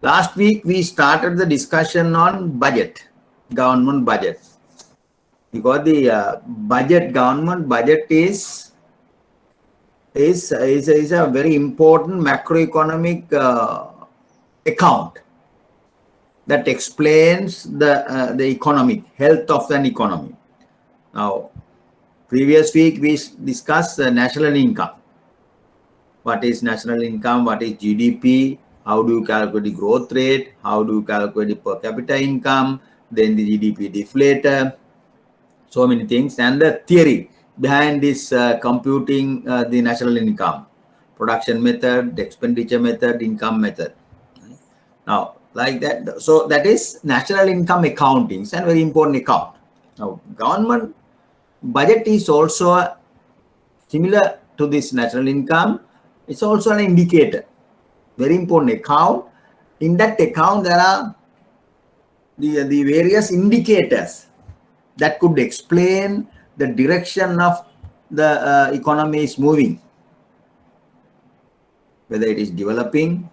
Last week we started the discussion on budget, government budget. Because the government budget is a very important macroeconomic account that explains the economic health of an economy. Now, previous week we discussed national income. What is national income? What is GDP? How do you calculate the growth rate? How do you calculate the per capita income? Then the GDP deflator. So many things, and the theory behind this computing the national income, production method, expenditure method, income method. Now, like that, so that is national income accounting, and very important account. Now, government budget is also similar to this national income. It's also an indicator, very important account. In that account, there are the various indicators that could explain the direction of the economy is moving, whether it is developing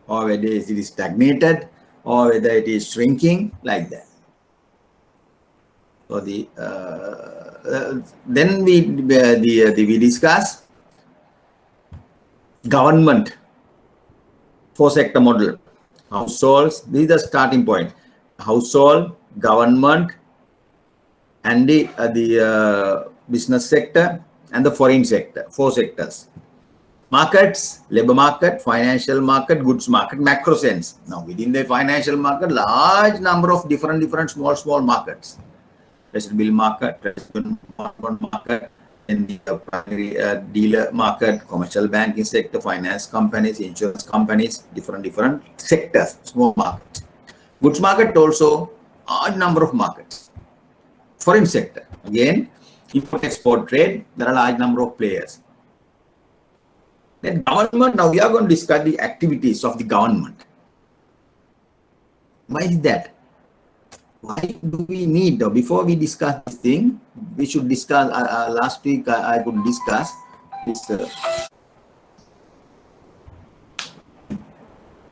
or whether it is stagnated or whether it is shrinking, like that. So then we discuss government 4-sector model. Households, this is the starting point. Household, government, and the business sector and the foreign sector, 4 sectors. Markets, labor market, financial market, goods market, macro sense. Now within the financial market, large number of different small markets. Resident bill market, resident bond market, and the primary dealer market, commercial banking sector, finance companies, insurance companies, different sectors, small markets. Goods market also, large number of markets. Foreign sector, again, import-export trade, there are a large number of players. Then government, now we are going to discuss the activities of the government. Why is that? Why do we need, before we discuss this thing, we should discuss, last week I could discuss this.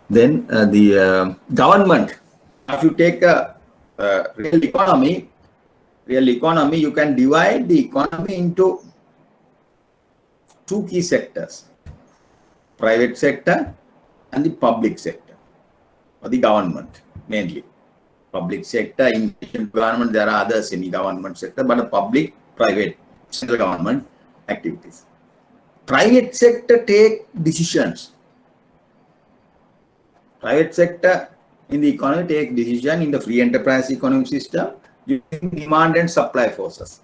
Then the government, if you take a real economy, you can divide the economy into 2 key sectors, private sector and the public sector, or the government mainly. Public sector, in government, there are other semi-government sector, but a public, private, central government activities. Private sector take decisions. Private sector in the economy take decision in the free enterprise economic system using demand and supply forces.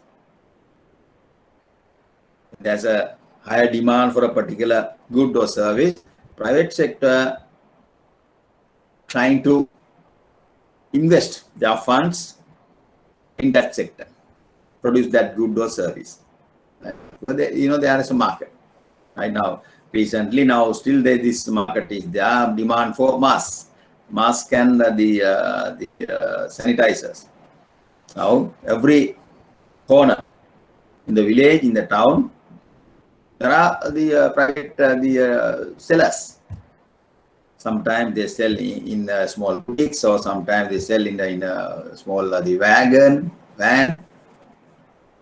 There's a higher demand for a particular good or service. Private sector trying to invest their funds in that sector, produce that good or service. Right? So there is a market right now. Recently, now still this market is there. Demand for mask and the sanitizers. Now every corner in the village, in the town, there are the private sellers. Sometimes they sell in small boutiques, or sometimes they sell in a small the van.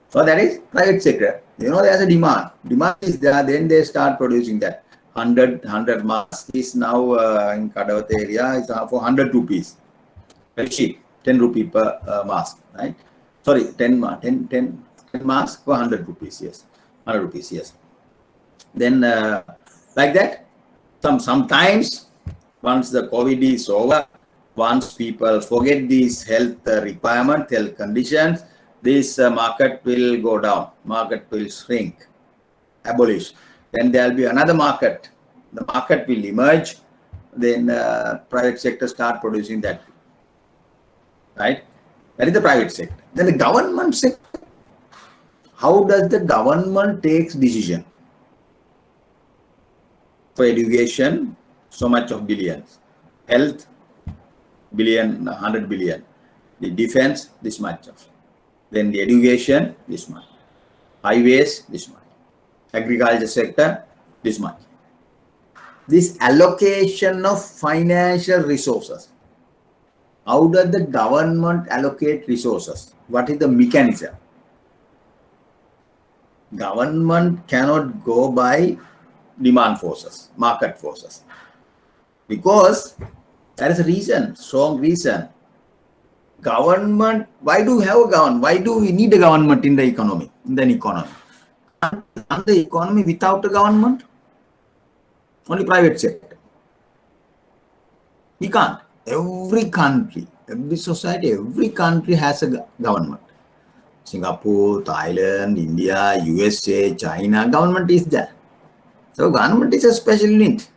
So that is private sector. There's a demand. Demand is there, then they start producing that. 100 masks is now in Kadawat area is for 100 rupees. Very cheap, 10 rupee per mask, right? Sorry, 10 masks for 100 rupees, yes. 100 rupees, yes. Then like that, sometimes once the COVID is over, once people forget these health requirements, health conditions, this market will go down, market will shrink, abolish. Then there will be another market. The market will emerge. Then private sector start producing that. Right? That is the private sector. Then the government sector. How does the government takes decision? For education, so much of billions. Health, billion, 100 billion. The defense, this much of. Then the education, this much. Highways, this much. Agriculture sector, this much. this allocation of financial resources. How does the government allocate resources? What is the mechanism? Government cannot go by demand forces, market forces, because there is a reason, strong reason. Government, why do we have a government? Why do we need a government in the economy? In the economy, and the economy without a government, only private sector. We can't. Every country, every society, every country has a government. Singapore, Thailand, India, USA, China, government is there. So government is a special unit.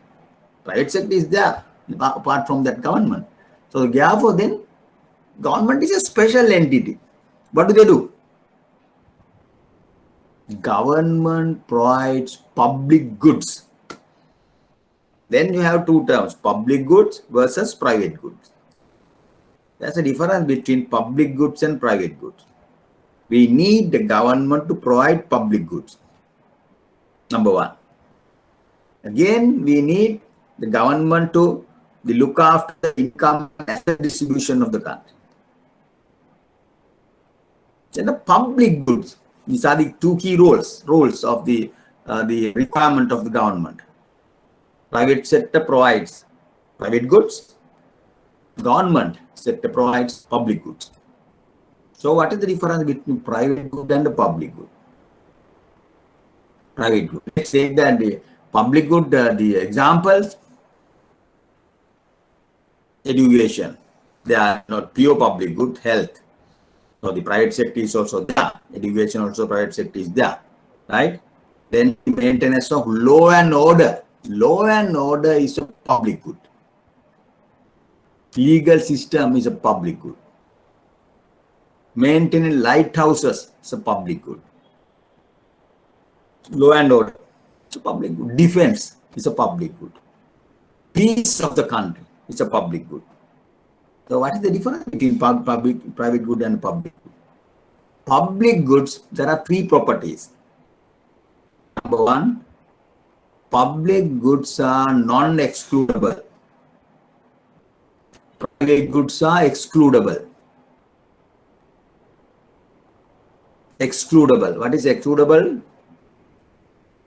Private sector is there apart from that government. So therefore then government is a special entity. What do? Government provides public goods. Then you have two terms, public goods versus private goods. There's a difference between public goods and private goods. We need the government to provide public goods. Number one. Again, we need the government to look after the income and asset distribution of the country. Then the public goods. These are the two key roles of the requirement of the government. Private sector provides private goods. Government sector provides public goods. So what is the difference between private good and the public good? Private good. Let's say that the public good, the examples, education, they are not pure public good, health. So the private sector is also there. Education also private sector is there, right? Then maintenance of law and order. Law and order is a public good. Legal system is a public good. Maintaining lighthouses is a public good. Law and order is a public good. Defense is a public good. Peace of the country is a public good. So what is the difference between private good and public good? Public goods, there are three properties. Number one, public goods are non-excludable. Private goods are excludable. Excludable. What is excludable?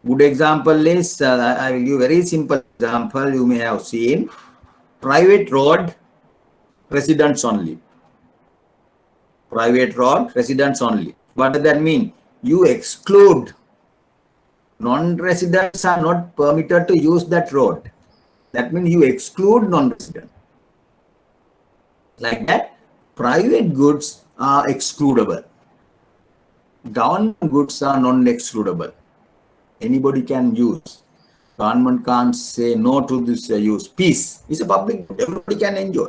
Good example is, I will give very simple example you may have seen. Private road, residents only. Private road, residents only. What does that mean? You exclude. Non-residents are not permitted to use that road. That means you exclude non-residents. Like that, private goods are excludable. Government goods are non-excludable. Anybody can use. Government can't say no to this use. Peace is a public good. Everybody can enjoy.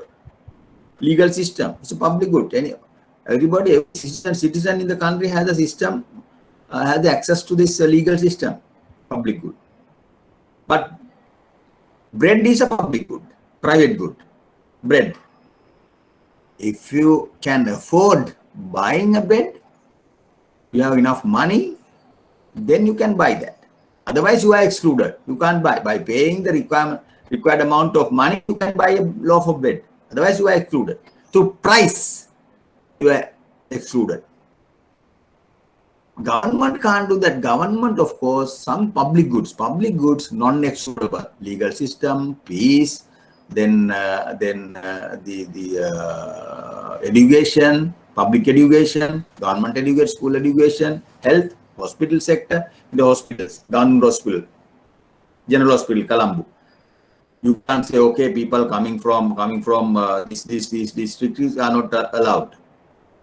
Legal system is a public good. Every citizen in the country has a system, has access to this legal system. Public good. But bread is a public good. Private good. Bread. If you can afford buying a bread, you have enough money, then you can buy that. Otherwise, you are excluded. You can't buy. By paying the required amount of money, you can buy a loaf of bread. Otherwise, you are excluded. Through price, you are excluded. Government can't do that. Government, of course, some public goods, non-excludable. Legal system, peace, then the education, public education, government education, school education, health, hospital sector, the hospitals, government hospital, general hospital, Colombo. You can't say, okay, people coming from these districts are not allowed.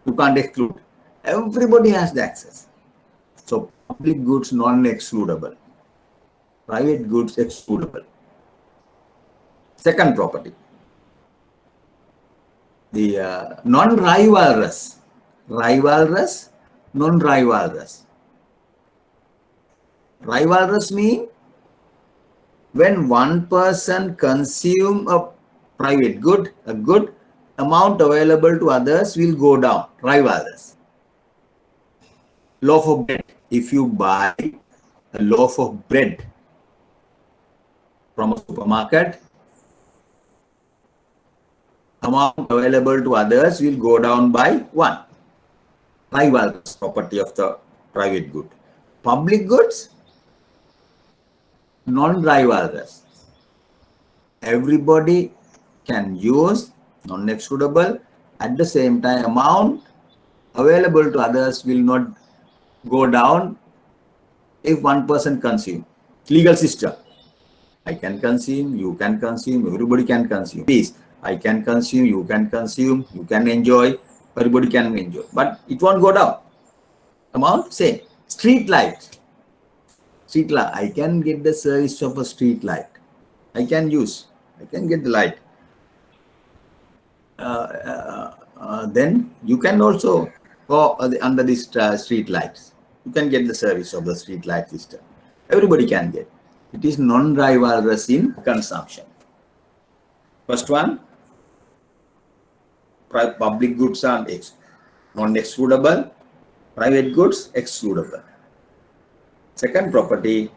You can't exclude. Everybody has the access. So public goods non-excludable, private goods excludable. Second property, the non-rivalrous, rivalrous, non-rivalrous. Rivalrous means when one person consume a private good, a good amount available to others will go down. Rivalrous. Loaf of bread. If you buy a loaf of bread, from a supermarket, amount available to others will go down by 1. Rival property of the private good. Public goods, non-rivalrous. Everybody can use, non-excludable. At the same time, amount available to others will not go down if one person consume. Legal system. I can consume, you can consume, everybody can consume. Peace. I can consume, you can enjoy, everybody can enjoy. But it won't go down. Amount, same. Street light. Street light. I can get the service of a street light. I can get the light. Then you can also go under this street lights. You can get the service of the street light system. Everybody can get. It is non-rivalrous in consumption. First one, public goods are non-excludable, private goods excludable. Second property,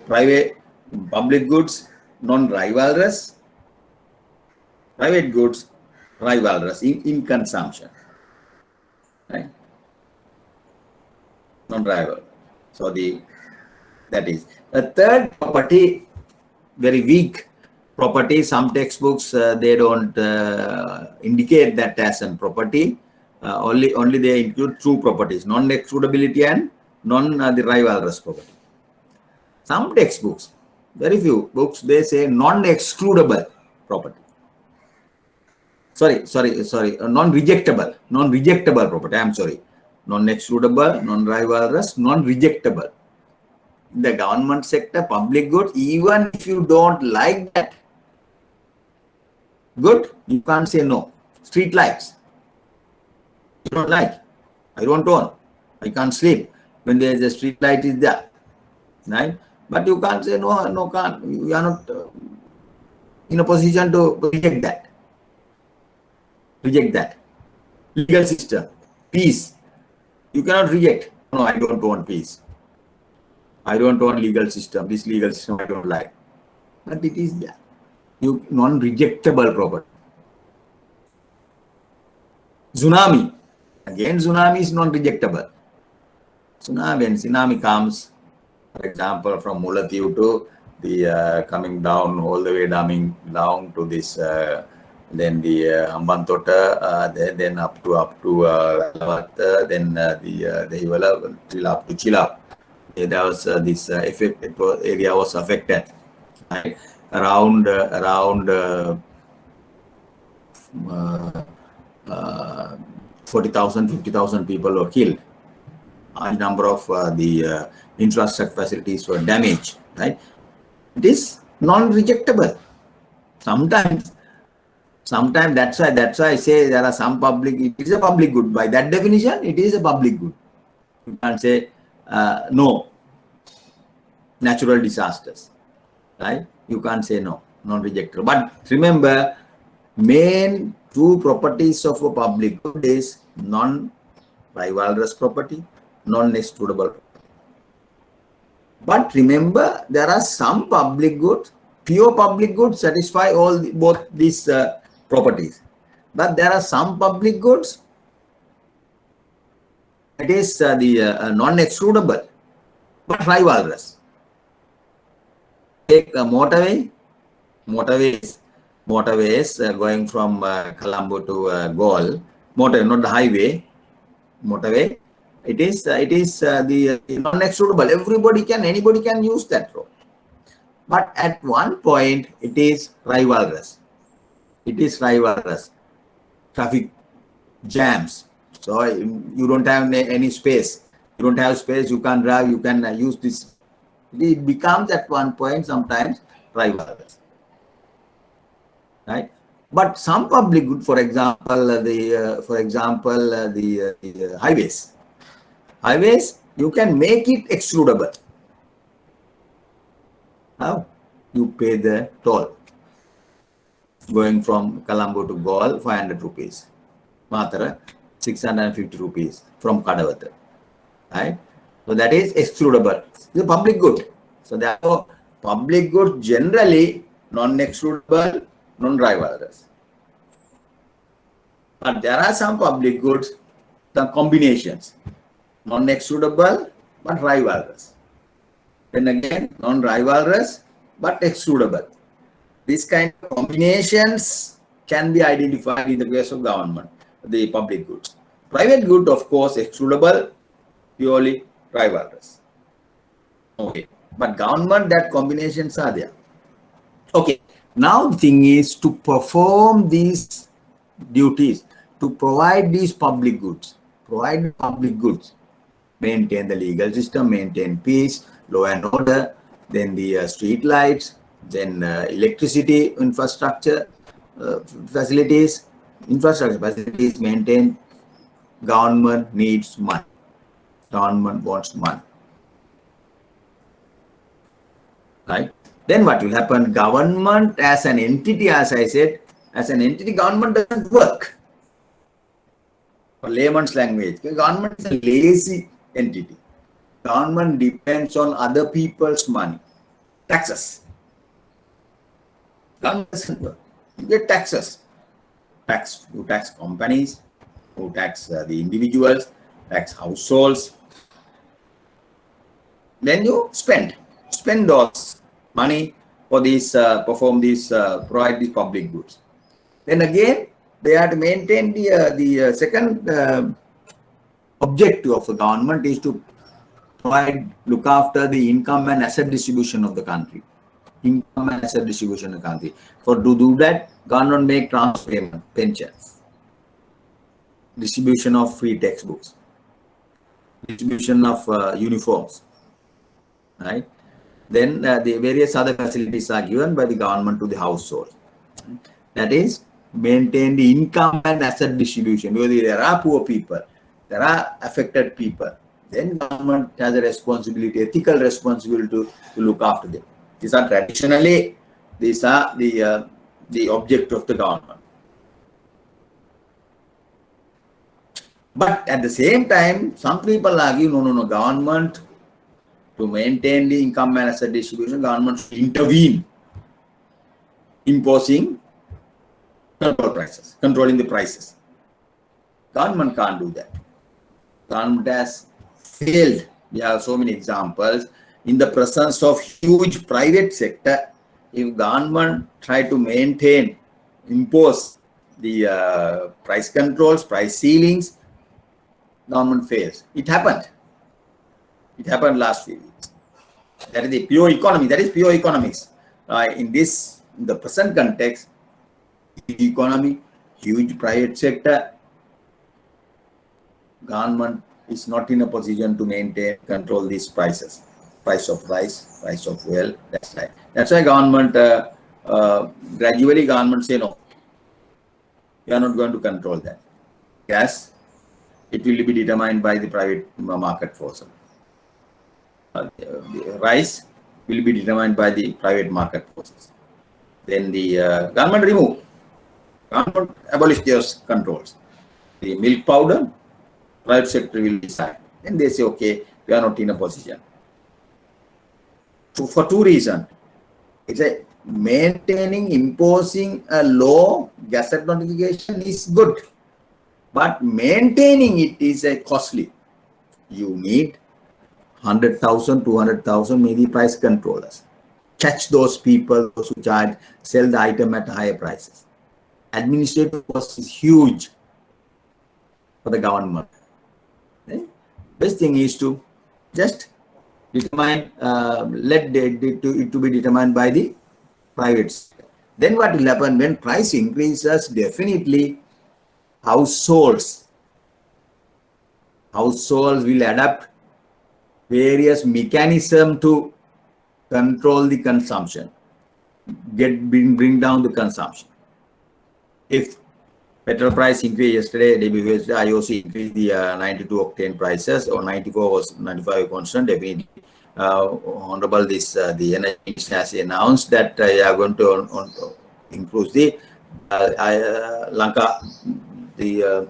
public goods non-rivalrous, private goods rivalrous in consumption, right? Non-rival. So that is the third property, very weak property. Some textbooks they don't indicate that as a property. Only they include two properties: non-excludability and the rivalrous property. Some textbooks, very few books, they say non-excludable property. Non-rejectable property. I'm sorry. Non-excludable, non-rivalrous, non-rejectable. In the government sector, public goods, even if you don't like that good, you can't say no. Street lights, you don't like, I don't own, I can't sleep when there is a street light is there, right? But you can't say no, can't. You are not in a position to reject that. Legal system, peace, you cannot reject. No, I don't want peace. I don't want legal system. This legal system I don't like. But it is there. Non-rejectable property. Tsunami. Again, tsunami is non-rejectable. When tsunami comes, for example, from Mullatiu to the coming down, all the way down to this, then the Hambantota, then up to Velavata, then the Hivala till up to Chilap. There was this effect. Area was affected. Right? Around 40,000, 50,000 people were killed. A number of the infrastructure facilities were damaged. Right? It is non-rejectable. Sometimes that's why I say there are some public. It is a public good. By that definition, it is a public good. You can't say no. Natural disasters, right? You can't say no, non-rejectable. But remember, main two properties of a public good is non-rivalrous property, non-excludable. But remember, there are some public goods, pure public goods satisfy both these properties. But there are some public goods, it is the non-excludable, but rivalrous. Take a motorways going from Colombo to Galle, motorway, not the highway, motorway. It is the non-excludable. Anybody can use that road. But at one point, it is rivalrous. Traffic jams. So you don't have any space. You don't have space. You can drive. You can use this. It becomes at one point sometimes rivalrous. Right? But some public good, for example, the highways. Highways, you can make it excludable. How? You pay the toll. Going from Colombo to Galle, 500 rupees. Matara, 650 rupees from Kadavata. Right? So that is excludable. It's a public good. So therefore, public goods generally non-extrudable, non-rivalrous. But there are some public goods, the combinations, non-extrudable but rivalrous. Then again, non-rivalrous but extrudable. These kind of combinations can be identified in the case of government, the public goods. Private good, of course, extrudable, purely rivalrous. Okay, but government, that combinations are there. Okay, now the thing is to perform these duties, to provide these public goods, maintain the legal system, maintain peace, law and order, then the street lights, then electricity infrastructure facilities, maintained. Government needs money. Government wants money. Right? Then what will happen? Government as an entity, as I said, as an entity, government doesn't work. For layman's language, government is a lazy entity. Government depends on other people's money. Taxes. Government doesn't work. You get taxes. You tax companies, you tax the individuals, tax households. Then you spend those money for these, perform these, provide these public goods. Then again, they have to maintain the second objective of the government is to provide, look after the income and asset distribution of the country. Income and asset distribution of the country. For to do that, government make transfer payment, pensions, distribution of free textbooks, distribution of uniforms, right? Then the various other facilities are given by the government to the household. That is, maintain the income and asset distribution. Because there are poor people, there are affected people. Then government has a responsibility, ethical responsibility to look after them. These are traditionally, these are the object of the government. But at the same time, some people argue, no, government, to maintain the income and asset distribution, government should intervene, imposing controlling the prices. Government can't do that. Government has failed. We have so many examples. In the presence of huge private sector, if government try to maintain, impose the price controls, price ceilings, government fails. It happened. It happened last few weeks. That is the pure economy. That is pure economics. In the present context, economy, huge private sector, government is not in a position to maintain, control these prices. Price of rice, price of oil. That's right. That's why government gradually government say no. We are not going to control that. Gas, it will be determined by the private market force. Rice will be determined by the private market forces. Then the government abolish those controls. The milk powder, private sector will decide. Then they say, okay, we are not in a position. So for two reasons. It's a maintaining, imposing a law, gazette notification is good. But maintaining it is a costly. You need 100,000, 200,000 maybe price controllers. Catch those people, those who charge, sell the item at higher prices. Administrative cost is huge for the government. Okay? Best thing is to just determine, let it to be determined by the private sector. Then what will happen when price increases? Definitely households will adapt various mechanisms to control the consumption, bring down the consumption. If petrol price increased yesterday, IOC increased the 92 octane prices, or 94 was 95 constant. Definitely, honorable the energy minister has announced that they are going to increase the Lanka the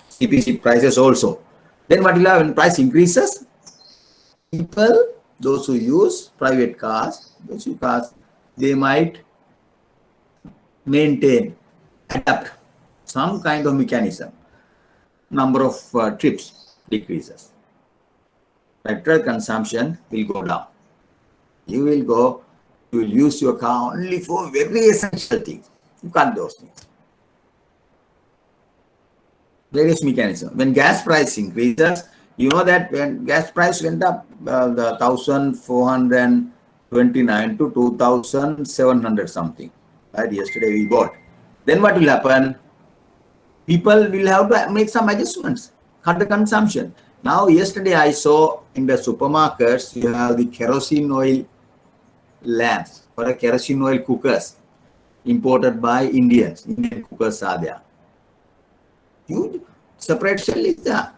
CPC prices also. Then what will happen when price increases? People Those who use private cars, they might maintain, adapt some kind of mechanism. Number of trips decreases. Petrol consumption will go down. You will use your car only for very essential things. You cut those things. Various mechanisms. When gas price increases, you know that when gas price went up, the 1,429 to 2,700 something. Right? Yesterday we bought. Then what will happen? People will have to make some adjustments, cut the consumption. Now, yesterday I saw in the supermarkets, you have the kerosene oil lamps or kerosene oil cookers imported by Indians. Indian cookers are there. Huge separate shell is there,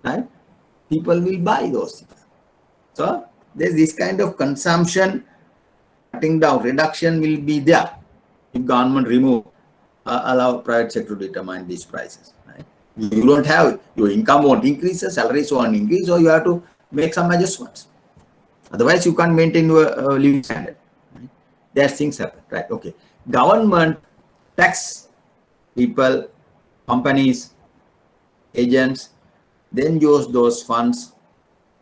right? People will buy those things. So there's this kind of consumption cutting down, reduction will be there if government allow private sector to determine these prices. Right? You don't have, your income won't increase, the salaries won't increase, or you have to make some adjustments. Otherwise, you can't maintain your living standard. Right? There's things happen, right? Okay. Government tax people, companies, agents, then use those funds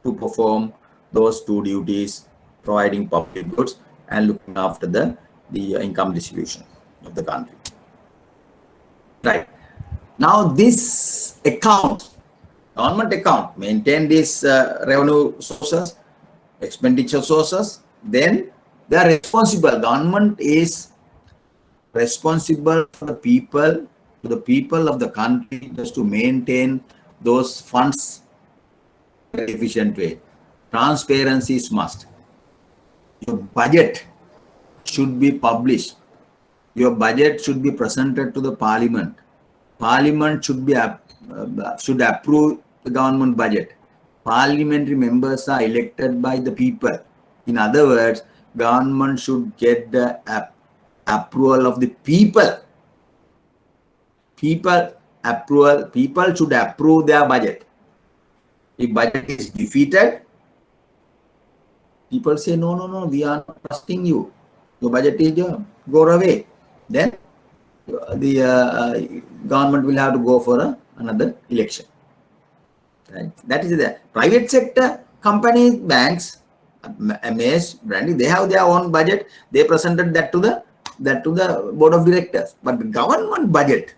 to perform those two duties, providing public goods and looking after the income distribution of the country. Right. Now this account, government account, maintain these revenue sources, expenditure sources, then they are responsible. Government is responsible for the people of the country just to maintain those funds in an efficient way. Transparency is must. Your budget should be published. Your budget should be presented to the parliament. Parliament should approve the government budget. Parliamentary members are elected by the people. In other words, government should get the approval of the people. People should approve their budget. If budget is defeated, people say, no, we are not trusting you. Your budget is go away. Then the government will have to go for another election. Right? That is the private sector companies, banks, MAs, branding. They have their own budget. They presented that to the board of directors. But the government budget,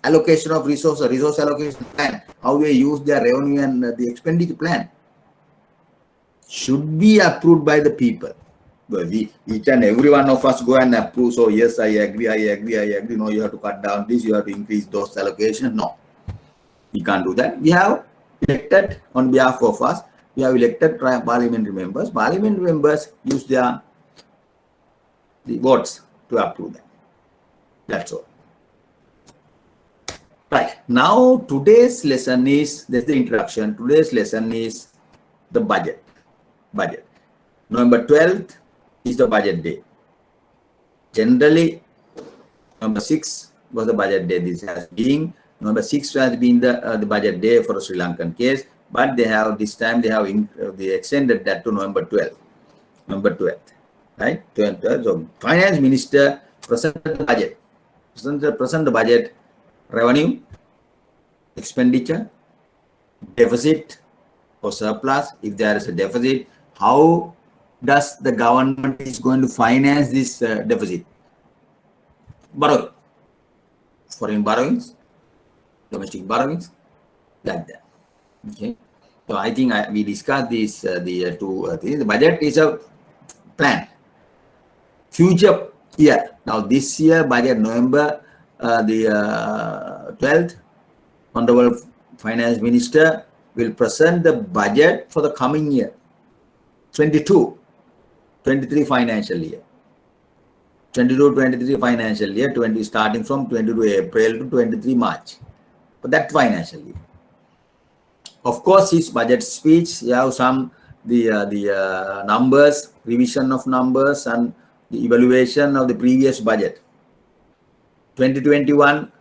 allocation of resource allocation plan, how they use their revenue and the expenditure plan, should be approved by the people. Each and every one of us go and approve. So yes, I agree. No, you have to cut down this, you have to increase those allocations. No, we can't do that. We have elected on behalf of us. We have elected parliamentary members. Parliamentary members use the votes to approve them. That's all. Right. Now today's lesson is, that's the introduction. Today's lesson is the budget. November 12th is the budget day. Generally, November 6th was the budget day. This has been, November 6th has been the budget day for a Sri Lankan case, but they have they extended that to November 12th. Right? 12th. So finance minister presented the budget. Present the budget, revenue, expenditure, deficit or surplus. If there is a deficit, how does the government is going to finance this deficit? Borrowing, foreign borrowings, domestic borrowings, like that. Okay. So I think we discussed this. The two things. The budget is a plan. Future year. Now this year budget, November the 12th, Honorable Finance Minister will present the budget for the coming year, 22-23 financial year. 22-23 financial year, starting from 22 April to 23 March. For that financial year. Of course, his budget speech, you have some the numbers, revision of numbers, and the evaluation of the previous budget. 2021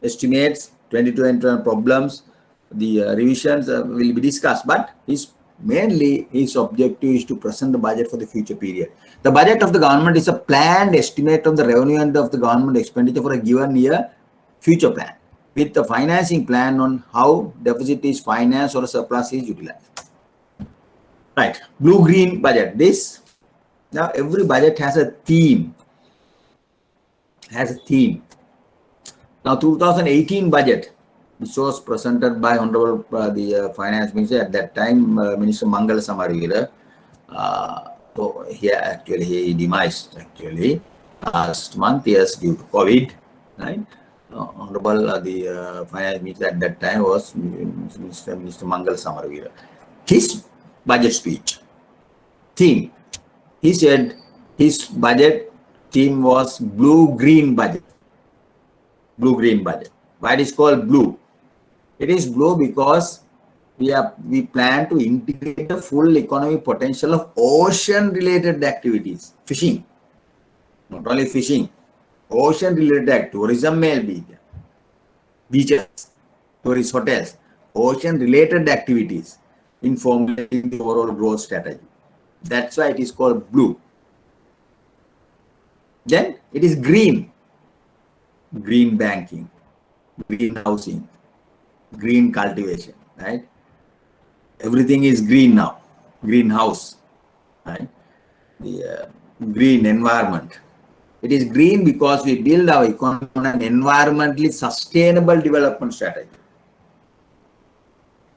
estimates, 2021 problems, the revisions will be discussed, but his Mainly, his objective is to present the budget for the future period. The budget of the government is a planned estimate of the revenue and of the government expenditure for a given year future plan, with the financing plan on how deficit is financed or surplus is utilized. Right, blue-green budget. This, now every budget has a theme. Now 2018 budget, which was presented by Honorable the Finance Minister at that time, Minister Mangala Samaraveera. So here actually he demised actually last month, yes, due to COVID, right? Honorable the Finance Minister at that time was Minister Mangala Samaraveera. His budget speech theme, he said his budget theme was blue-green budget. Blue-green budget. Why it is called blue? It is blue because we plan to integrate the full economic potential of ocean-related activities. Fishing, not only fishing, ocean-related activities. Tourism may be there. Beaches, tourist hotels, ocean-related activities in formulating the overall growth strategy. That's why it is called blue. Then it is green. Green banking, green housing, green cultivation, right? Everything is green now. Greenhouse, right? The green environment. It is green because we build our economy on an environmentally sustainable development strategy.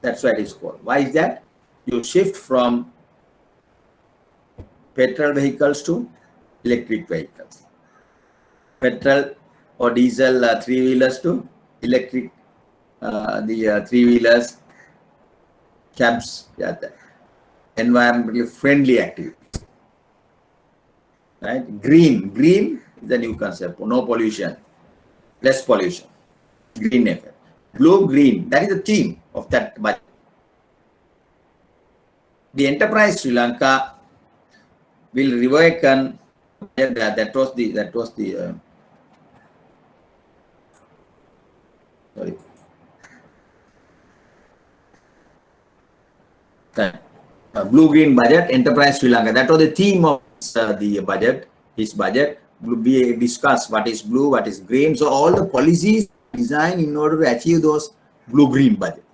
That's why it is called. Why is that? You shift from petrol vehicles to electric vehicles. Petrol or diesel three-wheelers to electric three-wheelers, cabs, environmentally friendly activities. Right? Green is the new concept. No pollution, less pollution. Green effect. Blue-green, that is the theme of that budget. The enterprise Sri Lanka will reawaken. That was the sorry. Blue-green budget, enterprise Sri Lanka. That was the theme of the budget. His budget will be discussed what is blue, what is green. So all the policies designed in order to achieve those blue-green budget.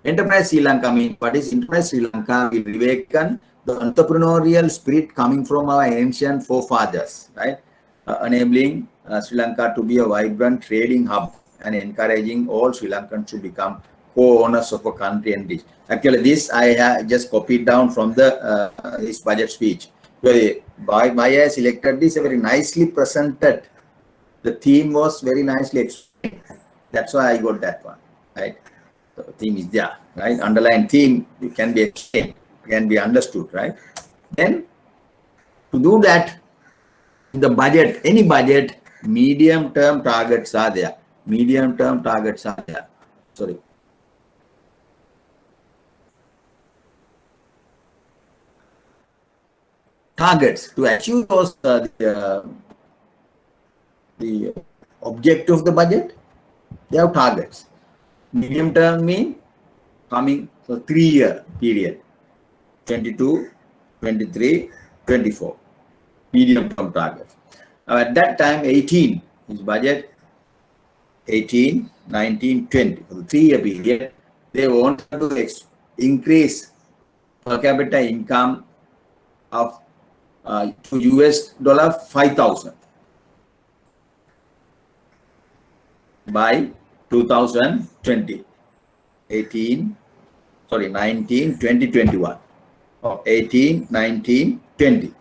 Enterprise Sri Lanka means what is enterprise Sri Lanka will reawaken the entrepreneurial spirit coming from our ancient forefathers, right? Enabling Sri Lanka to be a vibrant trading hub and encouraging all Sri Lankans to become co-owners of a country and this. Actually, this I have just copied down from the his budget speech. Why I selected this, very nicely presented. The theme was very nicely explained. That's why I got that one, right? So theme is there, right? Underlying theme, it can be explained, can be understood, right? Then to do that, in the budget, any budget, medium-term targets are there. Medium-term targets are there. Sorry. Targets to achieve those the objective of the budget. They have targets. Medium term mean coming, so 3-year period, 22, 23, 24. Medium term targets. Now at that time, 18 is budget. 18, 19, 20 for the 3-year period. They want to increase per capita income of to $5,000 by 2020, 19, 20, 21. 18, 19, 20.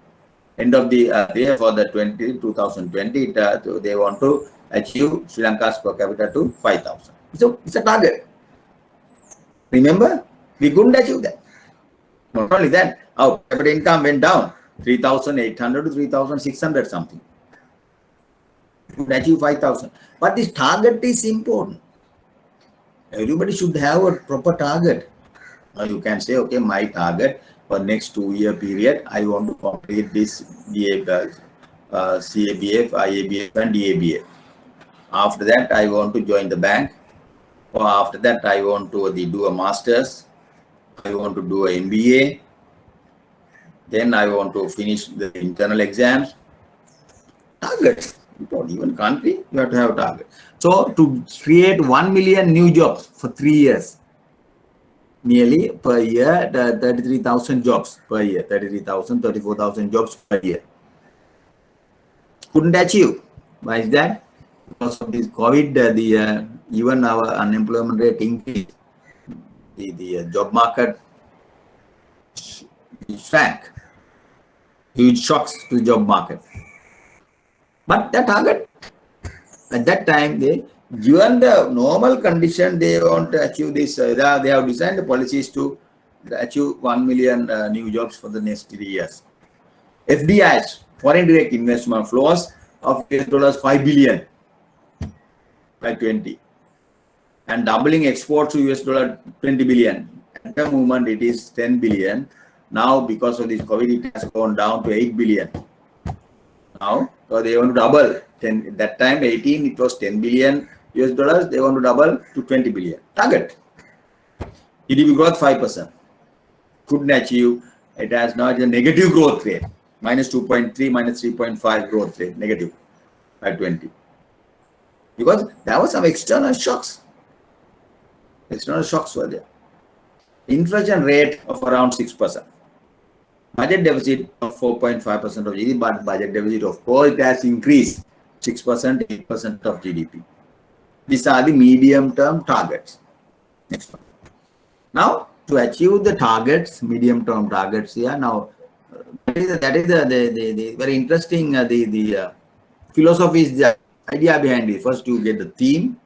End of the year for the 2020, they want to achieve Sri Lanka's per capita to 5,000. So it's a target. Remember, we couldn't achieve that. Not only that, our per capita income went down 3,800 to 3,600 something. We could achieve 5,000. But this target is important. Everybody should have a proper target. Now you can say, okay, my target for next 2-year period, I want to complete this CABF, IABF and DABA. After that, I want to join the bank. Or after that, I want to do a master's. I want to do an MBA. Then I want to finish the internal exams. Targets. You don't even country, you have to have target. So to create 1 million new jobs for 3 years, nearly per year, 33,000 jobs per year, 33,000, 34,000 jobs per year. Couldn't achieve. Why is that? Because of this COVID, even our unemployment rate increased. The job market shrank. Huge shocks to the job market. But the target at that time, given the normal condition, they want to achieve this. They have designed the policies to achieve 1 million new jobs for the next 3 years. FDIs, foreign direct investment flows of US $5 billion by 20, and doubling exports to US $20 billion. At the moment, it is 10 billion. Now, because of this COVID, it has gone down to 8 billion. Now, so they want to double. At that time, 18, it was 10 billion US dollars. They want to double to 20 billion. Target. GDP growth 5%. Couldn't achieve. It has now a negative growth rate. Minus 2.3, minus 3.5 growth rate. Negative by 20. Because there were some external shocks. External shocks were there. Inflation rate of around 6%. Budget deficit of 4.5% of GDP, but budget deficit, of course, it has increased 6%, 8% of GDP. These are the medium-term targets. Next one. Now, to achieve the targets, medium-term targets here, now that is the very interesting the philosophy is the idea behind it. First, you get the theme,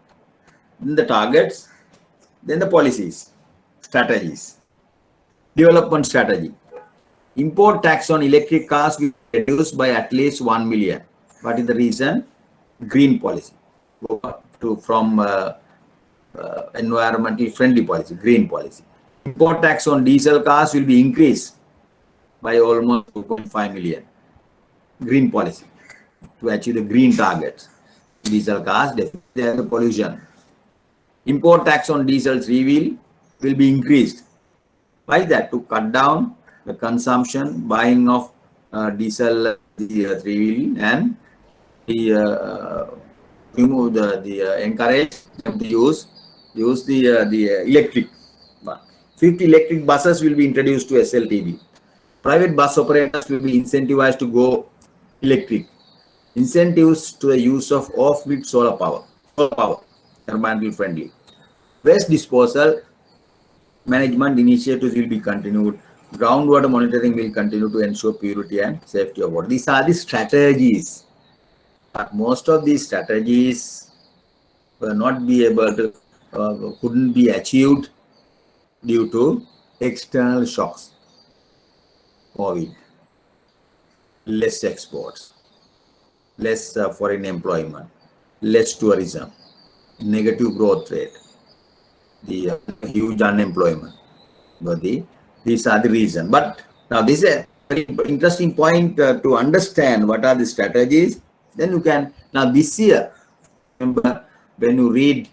then the targets, then the policies, strategies, development strategy. Import tax on electric cars will be reduced by at least 1 million. What is the reason? Green policy. From environmentally friendly policy, green policy. Import tax on diesel cars will be increased by almost 2.5 million. Green policy to achieve the green targets. Diesel cars, definitely have the pollution. Import tax on diesel three-wheel will be increased. Why is that? To cut down the consumption, buying of diesel three-wheel, and remove the encourage them to use the electric. 50 electric buses will be introduced to SLTB. Private bus operators will be incentivized to go electric. Incentives to the use of off-grid solar power, environmentally friendly. Waste disposal management initiatives will be continued. Groundwater monitoring will continue to ensure purity and safety of water. These are the strategies. But most of these strategies will not be able to, couldn't be achieved due to external shocks. COVID, less exports, less foreign employment, less tourism, negative growth rate, the huge unemployment. But these are the reasons. But now this is a very interesting point to understand what are the strategies. Then you can, now this year, remember when you read,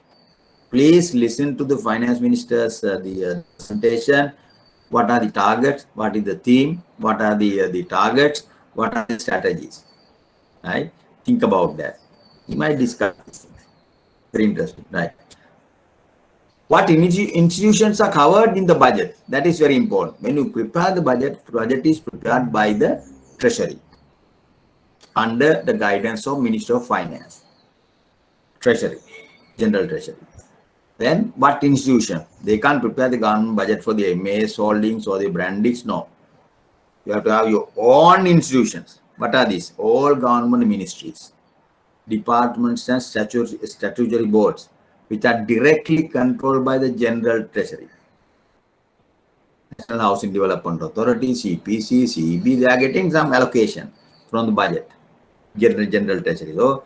please listen to the finance minister's the presentation. What are the targets? What is the theme? What are the targets? What are the strategies? Right? Think about that. You might discuss this. Very interesting, right? What institutions are covered in the budget? That is very important. When you prepare the budget is prepared by the Treasury under the guidance of Minister of Finance, Treasury, General Treasury. Then what institution? They can't prepare the government budget for the MAS holdings or the brandings. No. You have to have your own institutions. What are these? All government ministries, departments and statutory boards, which are directly controlled by the General Treasury. National Housing Development Authority, CPC, CEB, they are getting some allocation from the budget, General Treasury. So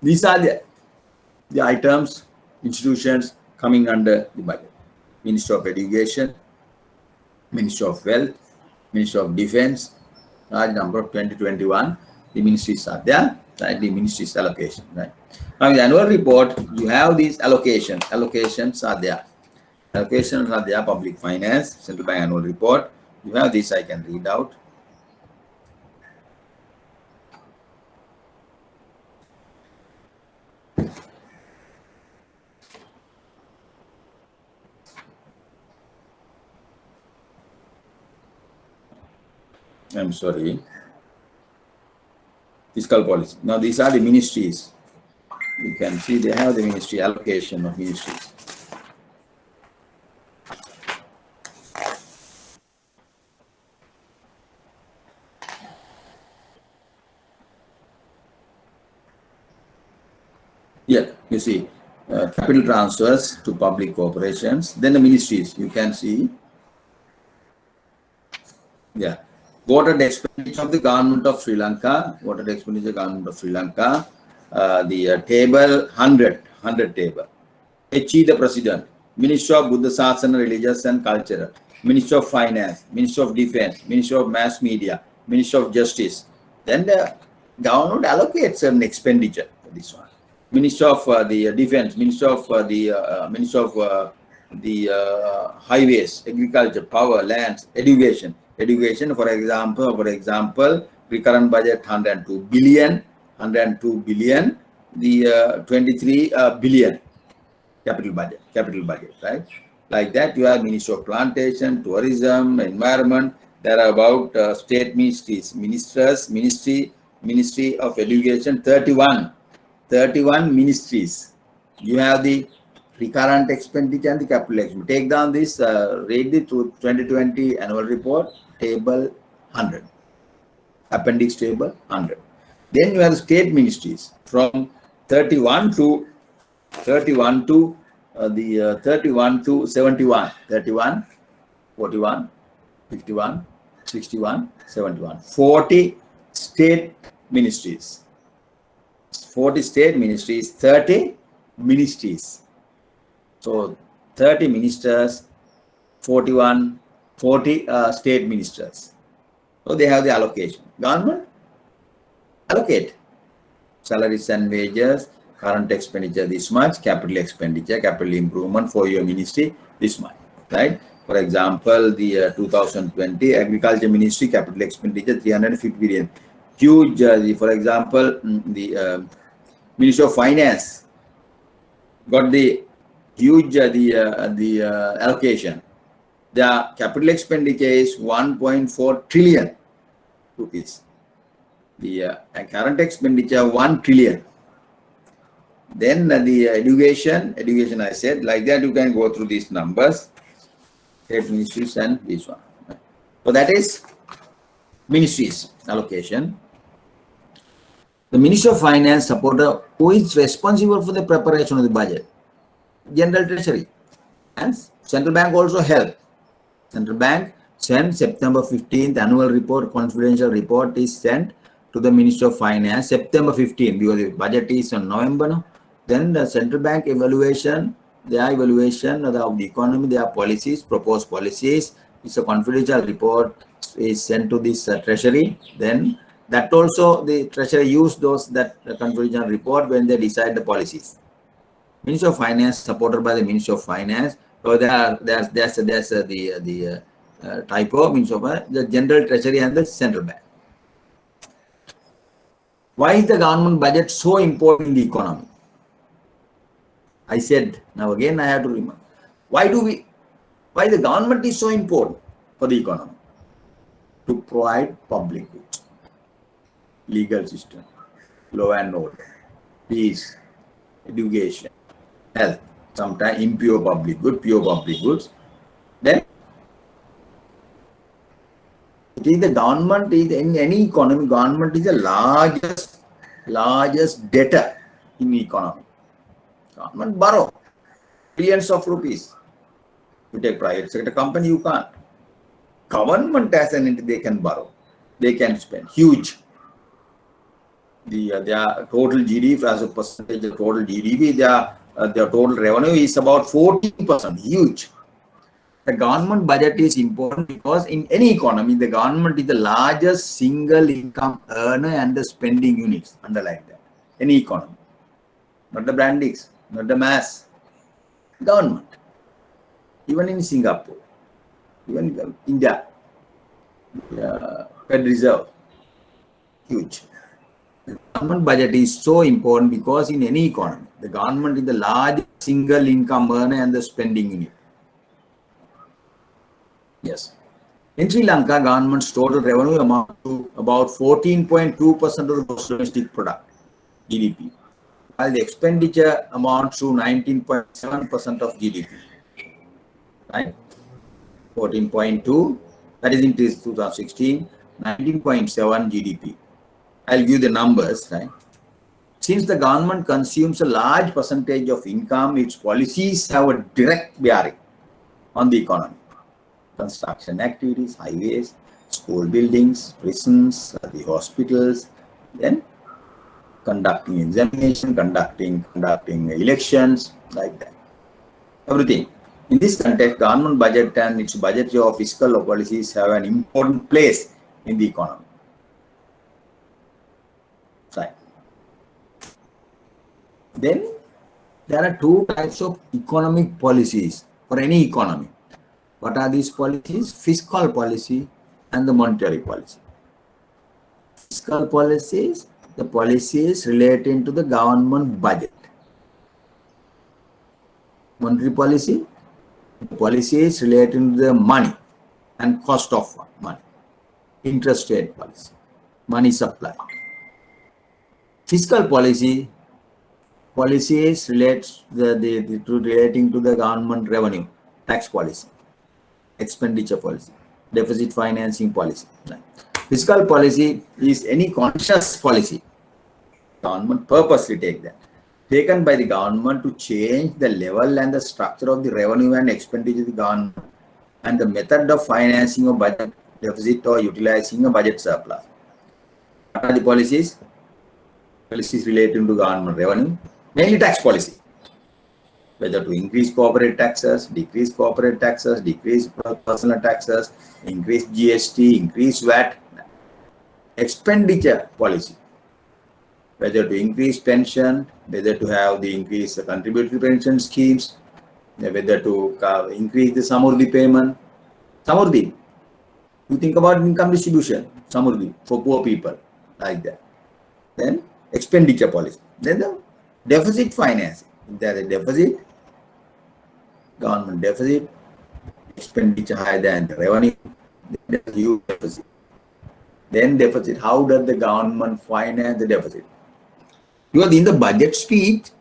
these are the items, institutions coming under the budget. Ministry of Education, Ministry of Wealth, Ministry of Defense, large number of 2021, the ministries are there, right? The ministries allocation, right? Now in the annual report, you have these allocations are there. Allocations are there, public finance, central bank annual report. You have this, I can read out. I'm sorry. Fiscal policy. Now these are the ministries. You can see they have the ministry allocation of ministries. Yeah, you see, capital transfers to public corporations, then the ministries, you can see. Yeah, voted expenditure of the government of Sri Lanka, voted expenditure government of Sri Lanka, the table 100 table. HE the president, Minister of Buddha Sasana, Religious and Cultural, Minister of Finance, Minister of Defense, Minister of Mass Media, Minister of Justice. Then the government allocates an expenditure for this one. Minister of the Defense, Minister of the Highways, Agriculture, Power, Lands, Education. Education, for example, recurrent budget 102 billion, the 23 billion. Capital budget, right? Like that, you have Ministry of Plantation, Tourism, Environment. There are about state ministries, Ministry of Education, 31 ministries. You have the recurrent expenditure and the capital expenditure. Take down this, read the 2020 annual report, table 100, appendix table 100. Then you have the state ministries from 31 to 71, 31, 41, 51, 61, 71. 40 state ministries. 40 state ministries, 30 ministries. So 30 ministers, 40 state ministers. So they have the allocation. Government allocate salaries and wages, current expenditure this much, capital expenditure, capital improvement for your ministry this much, right? For example, the 2020 Agriculture Ministry capital expenditure 350 billion. Huge, for example, the Ministry of Finance got the huge allocation. The capital expenditure is 1.4 trillion rupees. The current expenditure 1 trillion. Then the education I said, like that you can go through these numbers, state ministries and this one. So that is ministries allocation. The Ministry of Finance supporter who is responsible for the preparation of the budget, General Treasury, and Central Bank also help. Central Bank sent September 15th annual report, confidential report is sent to the Ministry of Finance September 15th because the budget is on November. No? Then the central bank evaluation, their evaluation of the economy, their policies, proposed policies, it's a confidential report is sent to this treasury. Then that also the treasury use that confidential report when they decide the policies. Ministry of Finance supported by the Ministry of Finance. So there's the typo, means of the General Treasury and the Central Bank. Why is the government budget so important in the economy? I said, now again I have to remember. Why the government is so important for the economy? To provide public goods, legal system, law and order, peace, education, health, sometimes impure public good, pure public goods. Then it is the government is in any economy, government is the largest debtor in the economy. Government borrow billions of rupees. You take private sector company, you can't. Government as an entity, they can borrow, they can spend huge. Their total GDP as a percentage of total GDP, their total revenue is about 14%, huge. The government budget is important because in any economy, the government is the largest single income earner and the spending units, underline that. Any economy, not the brandies, not the mass, government. even in Singapore, even India, Fed Reserve, huge. The government budget is so important because in any economy, the government is the largest single income earner and the spending unit. Yes. In Sri Lanka, government's total revenue amounts to about 14.2% of the gross domestic product, GDP, while the expenditure amounts to 19.7% of GDP. Right? 14.2, that is in 2016, 19.7 GDP. I'll give the numbers, right? Since the government consumes a large percentage of income, its policies have a direct bearing on the economy. Construction activities, highways, school buildings, prisons, the hospitals, then conducting examination, conducting elections, like that. Everything. In this context, government budget and its budgetary or fiscal policies have an important place in the economy. Right. Then there are two types of economic policies for any economy. What are these policies? Fiscal policy and the monetary policy. Fiscal policies, the policies relating to the government budget. Monetary policy, the policies relating to the money and cost of money. Interest rate policy, money supply. Fiscal policy, policies relating to the government revenue, tax policy, expenditure policy, deficit financing policy. Fiscal policy is any conscious policy. Government purposely take that. Taken by the government to change the level and the structure of the revenue and expenditure of the government and the method of financing a budget deficit or utilizing a budget surplus. What are the policies? Policies relating to government revenue, mainly tax policy. Whether to increase corporate taxes, decrease corporate taxes, decrease personal taxes, increase GST, increase VAT. Expenditure policy. Whether to increase pension, whether to have the increase the contributory pension schemes, whether to increase the samurdhi payment. Samurdhi. You think about income distribution, samurdhi for poor people, like that. Then expenditure policy. Then the deficit financing. If there is a deficit, government deficit, expenditure higher than the revenue, there is a huge deficit. Then deficit, how does the government finance the deficit? Because in the budget speech,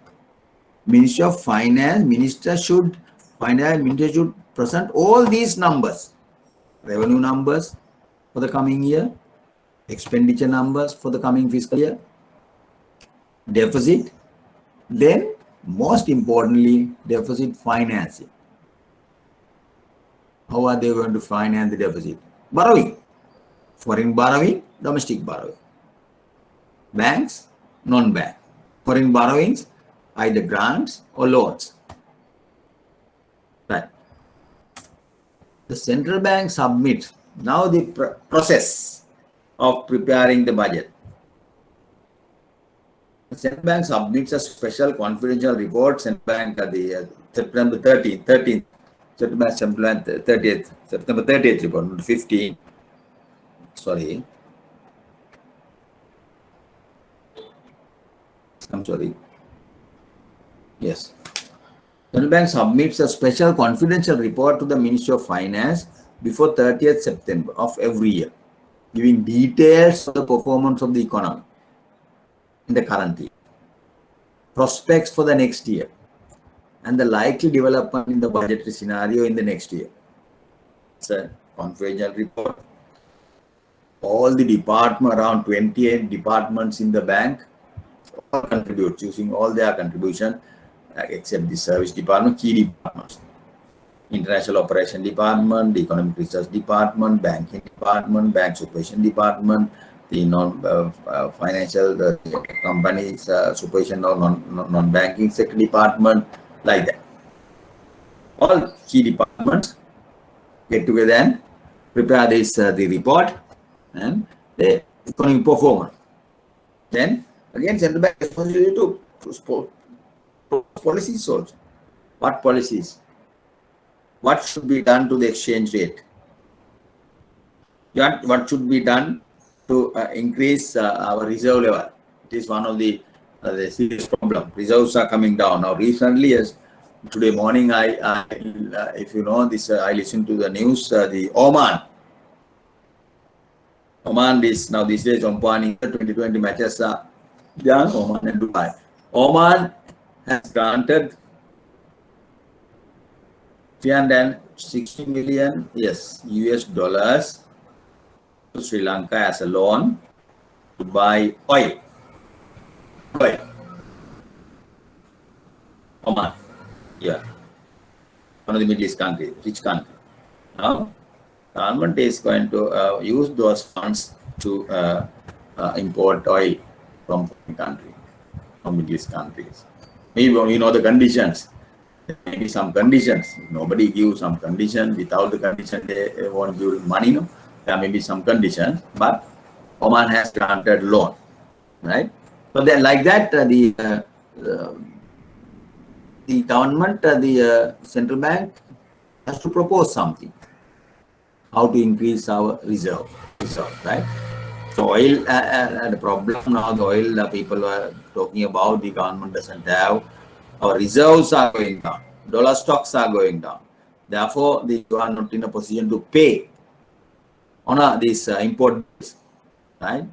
Minister of Finance, Minister should present all these numbers, revenue numbers for the coming year, expenditure numbers for the coming fiscal year, deficit, then most importantly, deficit financing. How are they going to finance the deficit? Borrowing, foreign borrowing, domestic borrowing, banks, non-bank. Foreign borrowings, either grants or loans. Right. The central bank submits now the process of preparing the budget. The central bank submits a special confidential report. Central bank at the September 30th, September 30th report, 15. Sorry. I'm sorry. Yes. Central Bank submits a special confidential report to the Ministry of Finance before 30th September of every year, giving details of the performance of the economy in the current year, prospects for the next year, and the likely development in the budgetary scenario in the next year. It's a confidential report. All the departments, around 28 departments in the bank, all contribute using all their contribution, except the service department, key departments. International Operation Department, the Economic Research Department, Banking Department, Bank Supervision Department, the non-financial companies supervision or non-banking sector department, like that. All key departments get together and prepare this the report and the economic performance. Then again, central bank responsibility to policies also. What policies? what should be done to the exchange rate? What should be done to increase our reserve level? It is one of the serious problem. Reserves are coming down now. Recently, as today morning, if you know this, I listened to the news. The Oman is now these days Oman 2020 matches are done. Oman and Dubai. Oman has granted 360 million US dollars to Sri Lanka as a loan to buy oil. Oman, yeah, one of the Middle East countries, rich country. Now, government is going to use those funds to import oil from foreign country, from Middle East countries. Maybe you know the conditions. Maybe some conditions. Nobody gives some condition. Without the condition, they won't give money. No? There may be some conditions, but Oman has granted loan, right? So then, like that, the government, the central bank has to propose something. How to increase our reserve, right? So oil, the problem now, the oil people are talking about, the government doesn't have. Our reserves are going down. Dollar stocks are going down. Therefore, you are not in a position to pay on these import, right?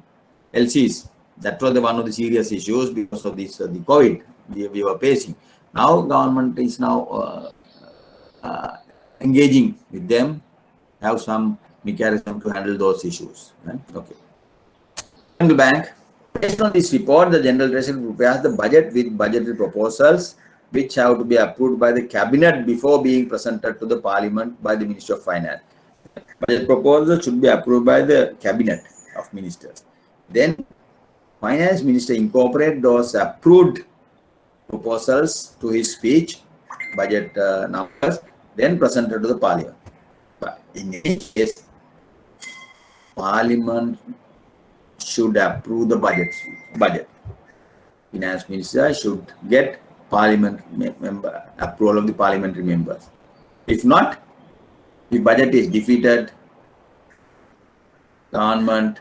LCs. That was one of the serious issues because of this the COVID we were facing. Now government is now engaging with them, have some mechanism to handle those issues. Right? Okay. Central bank. Based on this report, the General Treasury prepares the budget with budgetary proposals which have to be approved by the cabinet before being presented to the parliament by the Ministry of Finance. Budget proposal should be approved by the cabinet of ministers. Then finance minister incorporate those approved proposals to his speech, budget numbers, then presented to the parliament. But in any case, parliament should approve the budget. Finance minister should get parliament member approval of the parliamentary members. If not, the budget is defeated. Government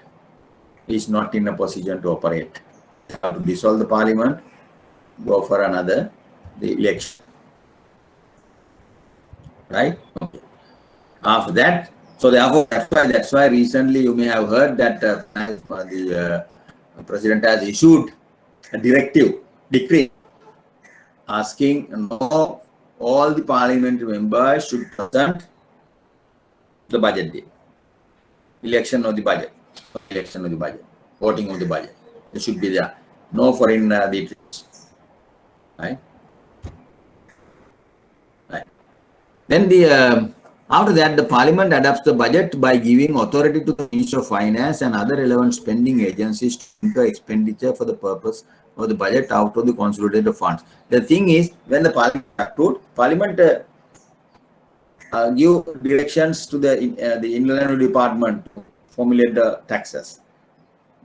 is not in a position to operate. They have to dissolve the parliament, go for the election. Right? Okay. After that, so therefore that's why recently you may have heard that the president has issued a decree asking all the parliamentary members should present the budget day. Election of the budget, voting of the budget. It should be there. No foreign retreats. Right? Then after that, the parliament adopts the budget by giving authority to the Minister of Finance and other relevant spending agencies to incur expenditure for the purpose of the budget out of the consolidated funds. The thing is, when the parliament approved, parliament give directions to the Inland Revenue Department to formulate the taxes,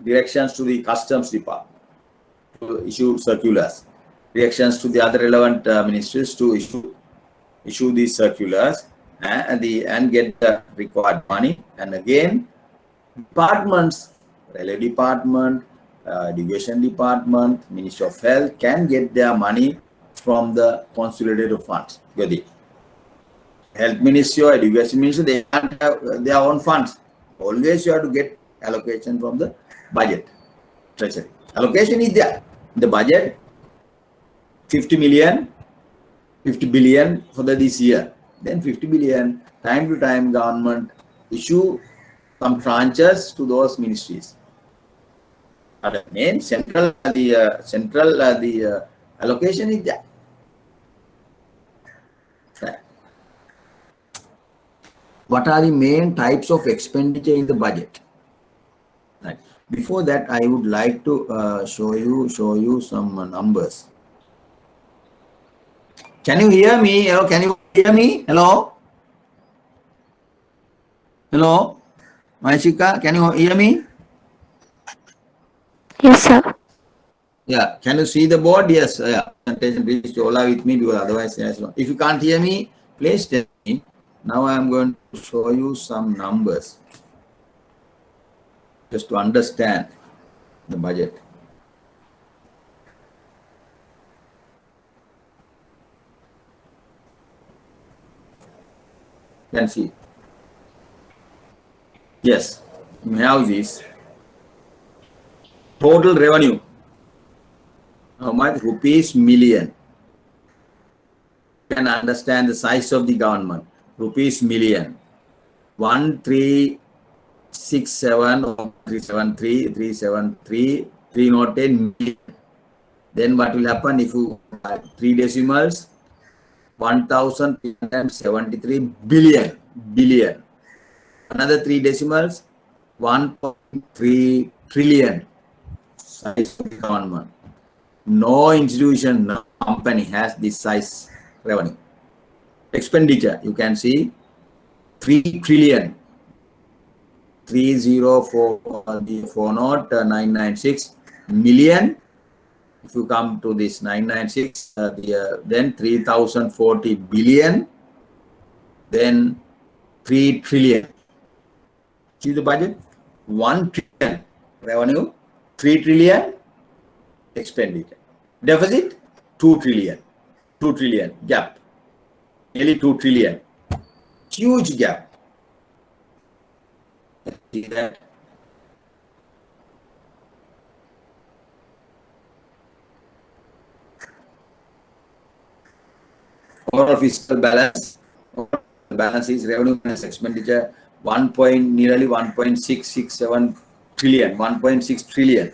directions to the Customs Department to issue circulars, directions to the other relevant ministries to issue these circulars and get the required money. And again, departments, Railway Department, Education Department, Ministry of Health can get their money from the consolidated funds. Health Ministry or Education Ministry, they can't have their own funds. Always you have to get allocation from the budget, treasury. Allocation is there. The budget, 50 billion for this year. Then 50 billion, time to time government issue some tranches to those ministries. The main central allocation is there. Right. What are the main types of expenditure in the budget? Right. Before that, I would like to show you some numbers. Can you hear me? Hello, can you hear me? Hello? Hello? Maishika, can you hear me? Yes, sir. Yeah. Can you see the board? Yes. Yeah. Presentation reach Ola with me, because otherwise, if you can't hear me, please tell me. Now I am going to show you some numbers just to understand the budget. You can see. Yes, we have this total revenue. How much? Rupees million. You can understand the size of the government. Rupees million. 1367 or 373, 373, 310 million. Then what will happen if you add 3 decimals? 1373 billion. Billion. Another 3 decimals? 1.3 trillion. Size of the government. No institution, no company has this size revenue. Expenditure, you can see 3 trillion. 304,996 million. If you come to this 996, then 3040 billion, then 3 trillion. See the budget? 1 trillion revenue, 3 trillion expenditure. Deficit, 2 trillion. 2 trillion gap. Nearly 2 trillion. Huge gap. See that? Overall fiscal balance. Balance is revenue minus expenditure. Nearly 1.667 trillion. 1.6 trillion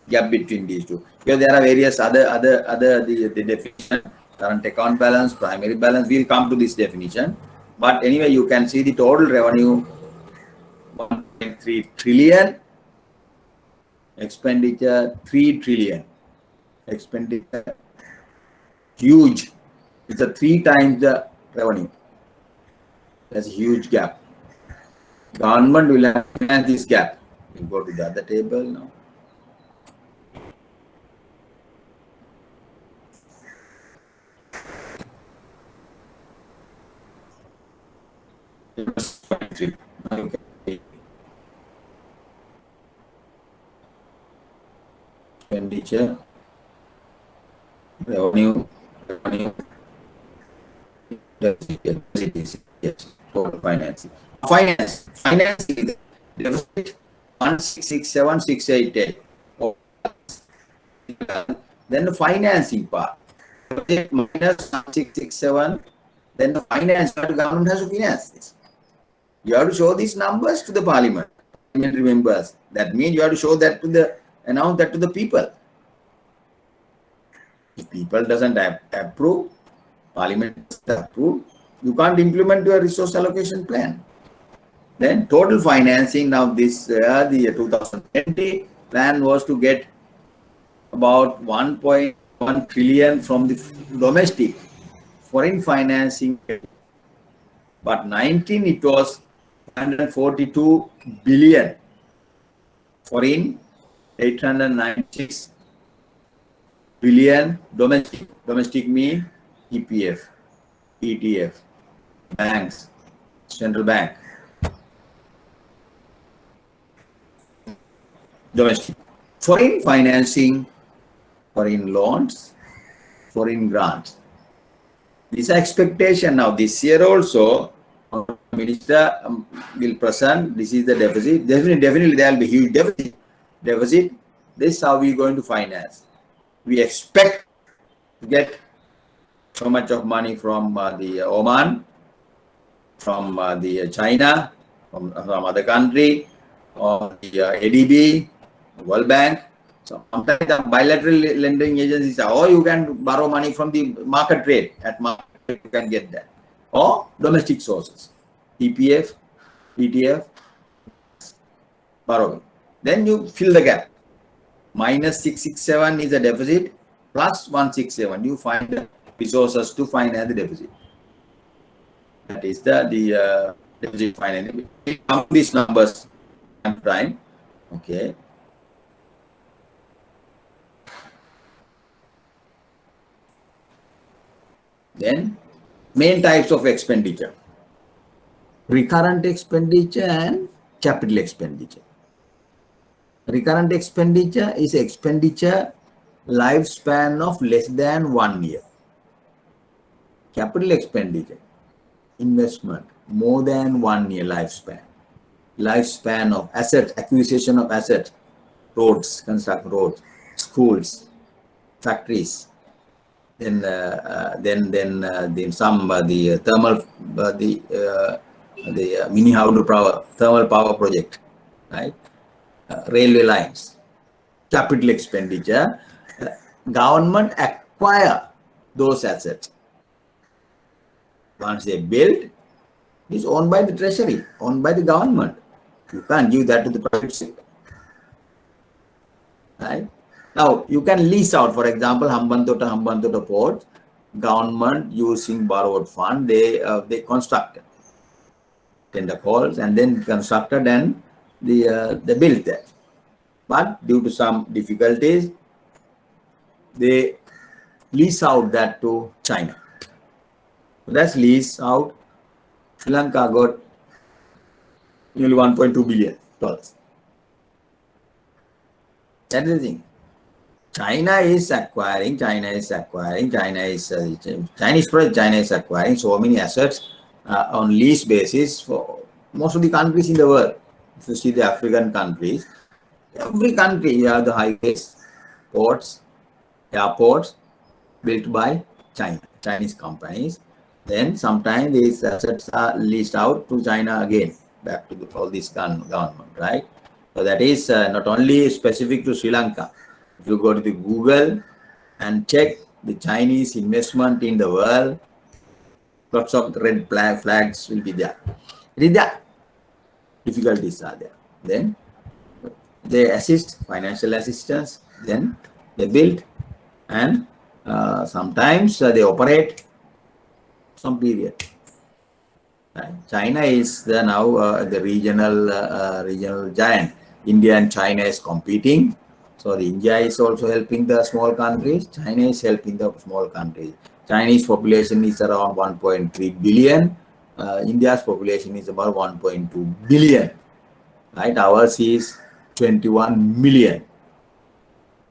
gap between these two. Here there are various other the definition. Current account balance, primary balance. We'll come to this definition. But anyway, you can see the total revenue 1.3 trillion. Expenditure 3 trillion. Expenditure huge. It's a 3 times the revenue. That's a huge gap. Government will have this gap. We'll go to the other table now. Expenditure, revenue, yes, total financing. Financing is deficit 1667688. Then the financing part, minus 1667. Then the finance part, the government has to finance this. You have to show these numbers to the parliament. Parliamentary members. That means you have to show that to announce that to the people. If people doesn't approve, parliament doesn't approve, you can't implement your resource allocation plan. Then total financing, now this the 2020 plan was to get about 1.1 trillion from the domestic foreign financing, but 19 it was 142 billion foreign, 896 billion domestic. Domestic mean EPF, ETF, banks, central bank. Domestic. Foreign financing, foreign loans, foreign grants. This expectation now this year also, minister will present, this is the deficit. Definitely there will be huge deficit. This is how we are going to finance. We expect to get so much of money from the Oman, from the China, from other country, or the ADB, World Bank. So sometimes the bilateral lending agencies are, or you can borrow money from the market rate. At market rate you can get that. Or domestic sources, EPF, ETF, borrowing. Then you fill the gap. Minus 667 is a deficit, plus 167. You find the resources to finance the deficit. That is the deficit financing. We count these numbers time. Okay. Then main types of expenditure. recurrent expenditure and capital expenditure. Recurrent expenditure is expenditure lifespan of less than 1 year. Capital expenditure, investment, more than 1 year lifespan. Lifespan of assets, acquisition of assets, roads, construct roads, schools, factories. Then some the thermal the mini hydro power thermal power project, right? Railway lines, capital expenditure. Government acquire those assets. Once they build, it is owned by the treasury, owned by the government. You can't give that to the private sector, right? Now you can lease out, for example, Hambantota port. Government using borrowed fund, they constructed tender calls and then constructed and they built that. But due to some difficulties, they lease out that to China. So that's lease out. Sri Lanka got nearly $1.2 billion. That is the thing. China is acquiring Chinese project. China is acquiring so many assets on lease basis for most of the countries in the world. If you see the African countries, every country you have the highways, ports, airports built by Chinese companies. Then sometimes these assets are leased out to China again, back to all this government, right? So that is not only specific to Sri Lanka. If you go to the Google and check the Chinese investment in the world, lots of red flags will be there. It is there. Difficulties are there. Then they assist, financial assistance, then they build, and sometimes they operate some period. Right. China is now the regional giant. India and China is competing. So the India is also helping the small countries. China is helping the small countries. Chinese population is around 1.3 billion. India's population is about 1.2 billion. Right? Ours is 21 million.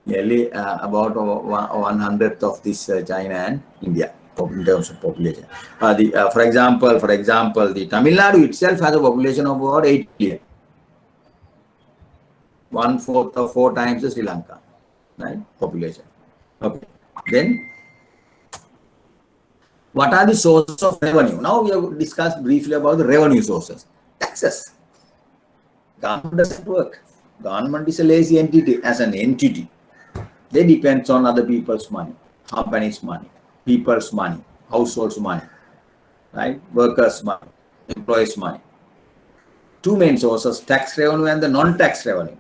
Nearly about 1/100th of this China and India in terms of population. For example, the Tamil Nadu itself has a population of about 8 billion. 1/4 or 4 times the Sri Lanka, right? Population. Okay. Then, what are the sources of revenue? Now we have discussed briefly about the revenue sources. Taxes. Government doesn't work. Government is a lazy entity. As an entity, they depend on other people's money, companies' money, people's money, households' money, right? Workers' money, employees' money. Two main sources: tax revenue and the non-tax revenue.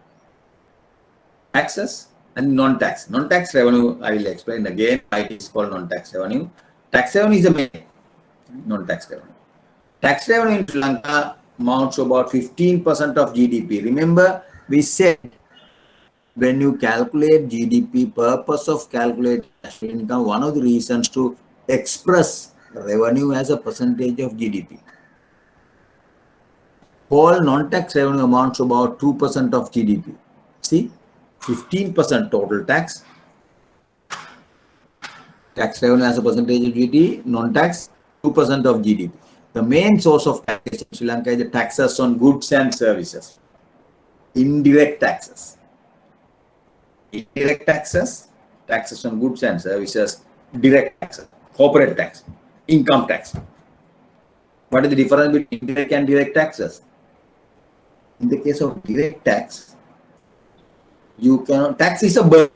Taxes and non-tax. Non-tax revenue, I will explain again why it is called non-tax revenue. Tax revenue is the main, non-tax revenue. Tax revenue in Sri Lanka amounts to about 15% of GDP. Remember, we said when you calculate GDP, purpose of calculating national income, one of the reasons to express revenue as a percentage of GDP. Whole non-tax revenue amounts to about 2% of GDP. See? 15% total tax revenue as a percentage of GDP, non-tax 2% of GDP. The main source of taxation in Sri Lanka is the taxes on goods and services, indirect taxes. Indirect taxes, taxes on goods and services, direct taxes, corporate tax, income tax. What is the difference between indirect and direct taxes? In the case of direct tax, you cannot, tax is a burden.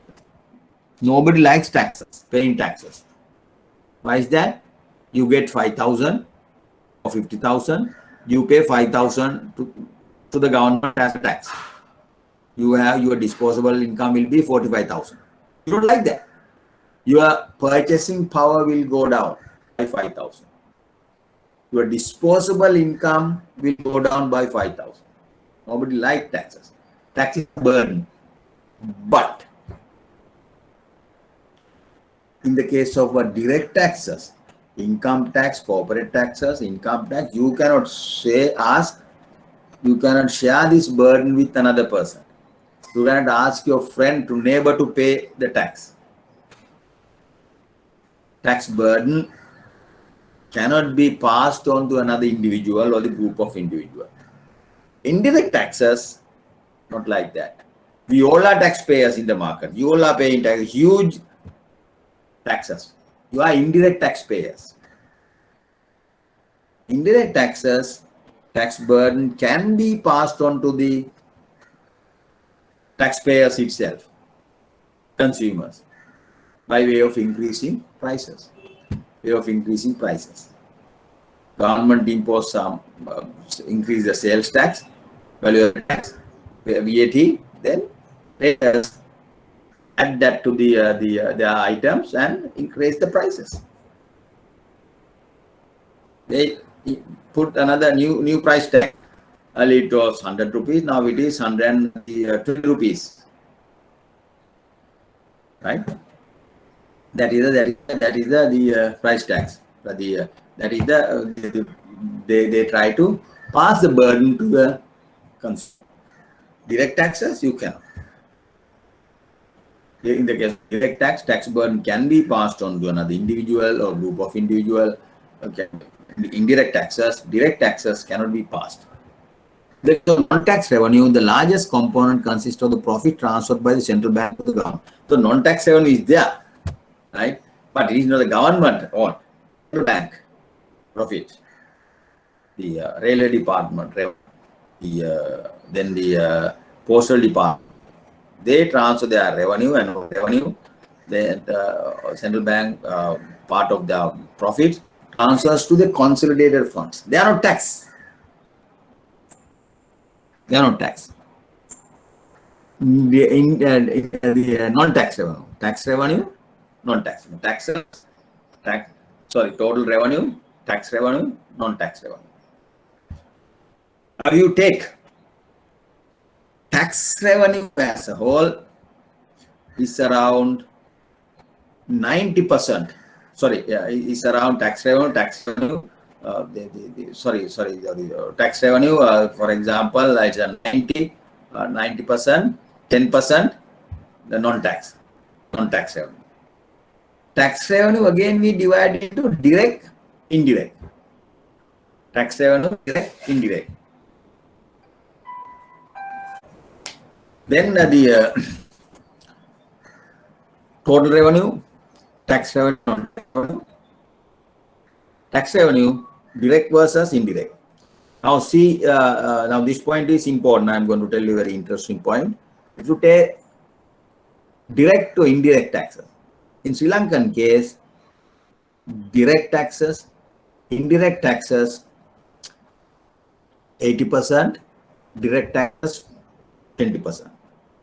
Nobody likes taxes, paying taxes. Why is that? You get 5,000 or 50,000, you pay 5,000 to the government as a tax. You have your disposable income will be 45,000. You don't like that. Your purchasing power will go down by 5,000. Your disposable income will go down by 5,000. Nobody likes taxes. Tax is a burden. But in the case of direct taxes, Income tax, corporate taxes, income tax, you cannot you cannot share this burden with another person. You cannot ask your friend to neighbor to pay the tax. Tax burden cannot be passed on to another individual or the group of individuals. Indirect taxes, not like that. We all are taxpayers in the market. You all are paying huge taxes. You are indirect taxpayers. Indirect taxes, tax burden can be passed on to the taxpayers itself, consumers, by way of increasing prices. Government impose some, increase the sales tax, value tax, VAT, then they add that to the items and increase the prices. They put another new price tag. Earlier it was 100 rupees, now it is 120 rupees. Right? That is the price tax. That is they try to pass the burden to the consumer. Direct taxes you cannot. In the case of direct tax burden can be passed on to another individual or group of individual. Okay. Indirect taxes, direct taxes cannot be passed. The non-tax revenue, the largest component consists of the profit transferred by the central bank to the government. So non-tax revenue is there, right? But it is not the government or central bank profit. The railway department, then the postal department, they transfer their revenue and revenue. The central bank part of the profit transfers to the consolidated funds. They are not tax. They are not tax. The non-tax revenue, tax revenue, non-tax, total revenue, tax revenue, non-tax revenue. Now you take tax revenue as a whole is around 90%. Is around tax revenue. Tax revenue, tax revenue. For example, it's a 90%, 10%, the non-tax revenue. Tax revenue again we divide into direct, indirect. Tax revenue, direct, indirect. Then the total revenue, tax revenue, non-tax revenue. Tax revenue, direct versus indirect. Now see, now this point is important. I'm going to tell you a very interesting point. If you take direct to indirect taxes, in Sri Lankan case, direct taxes, indirect taxes, 80%, direct taxes, 20%.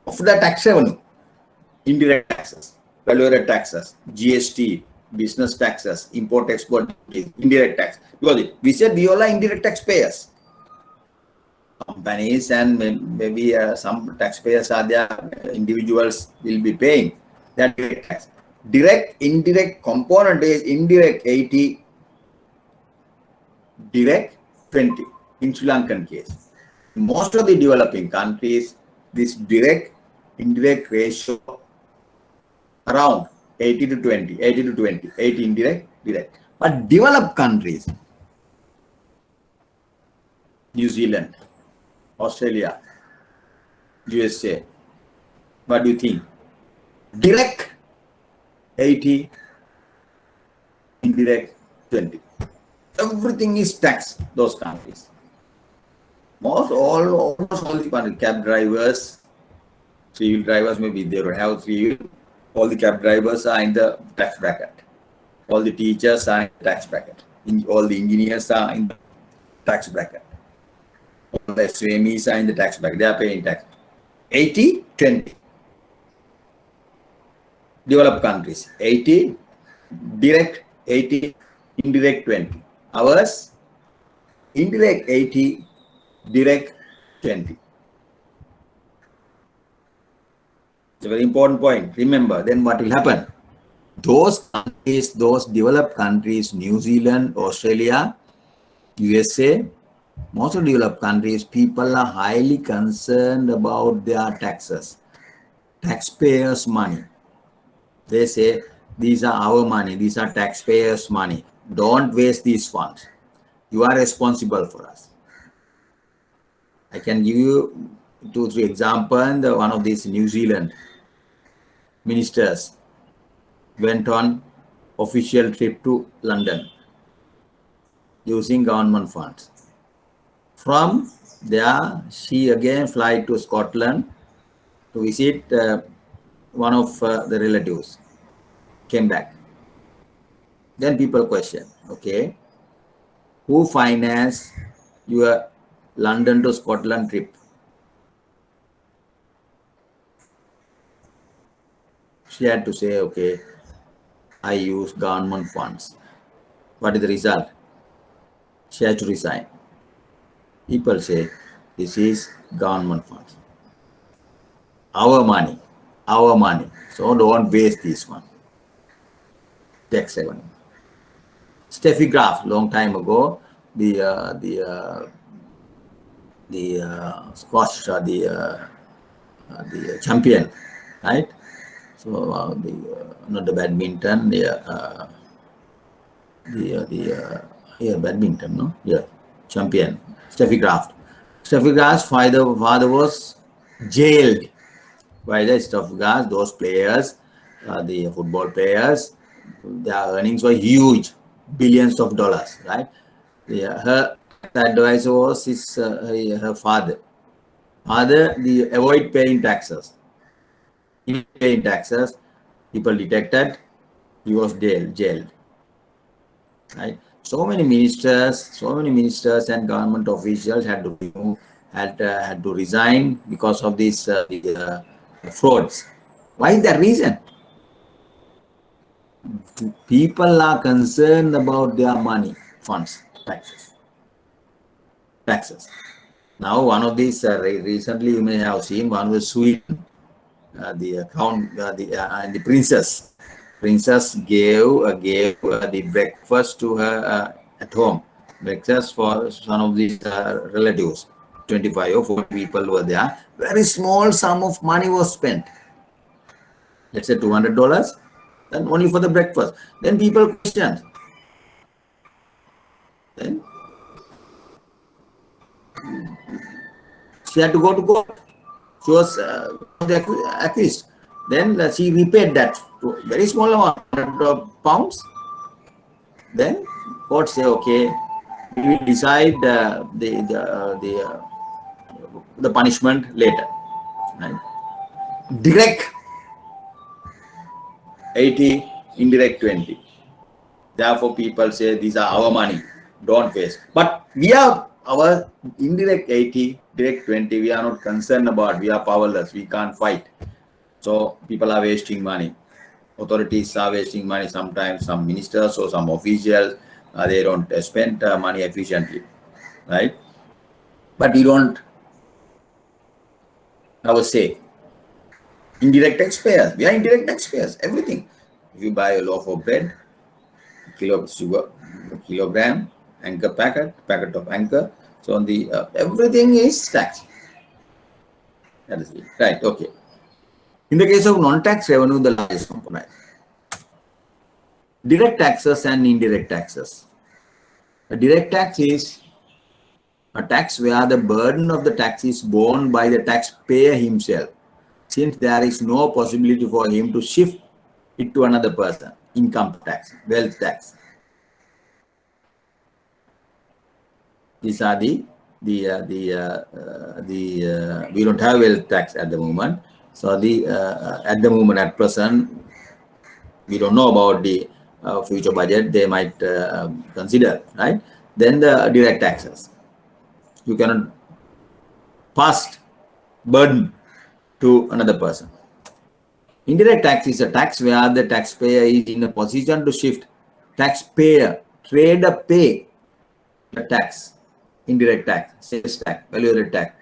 Of the tax revenue, indirect taxes, value-added taxes, GST, business taxes, import-export, indirect tax. Because we said we all are indirect taxpayers. Companies and maybe some taxpayers are there, individuals will be paying that direct tax. Direct, indirect component is indirect 80, direct 20 in Sri Lankan case. In most of the developing countries, this direct, indirect ratio around 80 to 20, 80 indirect, direct. But developed countries, New Zealand, Australia, USA, what do you think? Direct 80, indirect 20. Everything is taxed, those countries. Almost all the cab drivers, three-wheel drivers, maybe they don't have three-wheel. All the cab drivers are in the tax bracket. All the teachers are in the tax bracket. All the engineers are in the tax bracket. All the SMEs are in the tax bracket. They are paying tax. 80, 20. Developed countries, 80, direct 80, indirect 20. Ours, indirect 80, direct 20. It's a very important point. Remember, then what will happen? Those countries, those developed countries, New Zealand, Australia, USA, most of developed countries, people are highly concerned about their taxes, taxpayers' money. They say, these are our money, these are taxpayers' money. Don't waste these funds. You are responsible for us. I can give you 2-3 examples. One of these New Zealand ministers went on official trip to London using government funds. From there, she again fly to Scotland to visit one of the relatives. Came back. Then people question, okay, who financed your London to Scotland trip? She had to say, okay, I use government funds. What is the result? She had to resign. People say, this is government funds. Our money. So don't waste this one. Tax revenue. Steffi Graf, long time ago, the squash, the champion, right? So not the badminton, badminton, no, champion, Steffi Graf. Steffi Graf's father was jailed by the Steffi Graf. Those players, the football players, their earnings were huge, billions of dollars, right? Her advisor was her father. The avoid paying taxes. In paying taxes, people detected, he was jailed. Right? So many ministers and government officials had to resign because of these frauds. Why is that reason? People are concerned about their money, funds, taxes. Now, one of these recently you may have seen, one was Sweden, the princess gave the breakfast to her at home. Breakfast for some of these relatives. 25 or 40 people were there. Very small sum of money was spent. Let's say $200, then only for the breakfast. Then people questioned. Then she had to go to court. She was accused. Then she repaid that very small amount of pounds. Then court say, okay, we will decide the punishment later. Right? Direct 80, indirect 20. Therefore, people say these are our money, don't waste. But we are our indirect 80, direct 20. We are not concerned about. We are powerless. We can't fight. So people are wasting money. Authorities are wasting money. Sometimes some ministers or some officials they don't spend money efficiently, right? But we don't have a say. Indirect taxpayers. We are indirect taxpayers. Everything. If you buy a loaf of bread, kilo of sugar, kilogram, anchor packet of anchor. So on the everything is tax. That is it. Right. Okay. In the case of non-tax revenue, the largest component. Direct taxes and indirect taxes. A direct tax is a tax where the burden of the tax is borne by the taxpayer himself, since there is no possibility for him to shift it to another person. Income tax, wealth tax. These are we don't have wealth tax at the moment. So at the moment, at present, we don't know about the future budget. They might consider, right? Then the direct taxes. You cannot pass burden to another person. Indirect tax is a tax where the taxpayer is in a position to shift taxpayer, trader pay the tax, indirect tax, sales tax, value-added tax,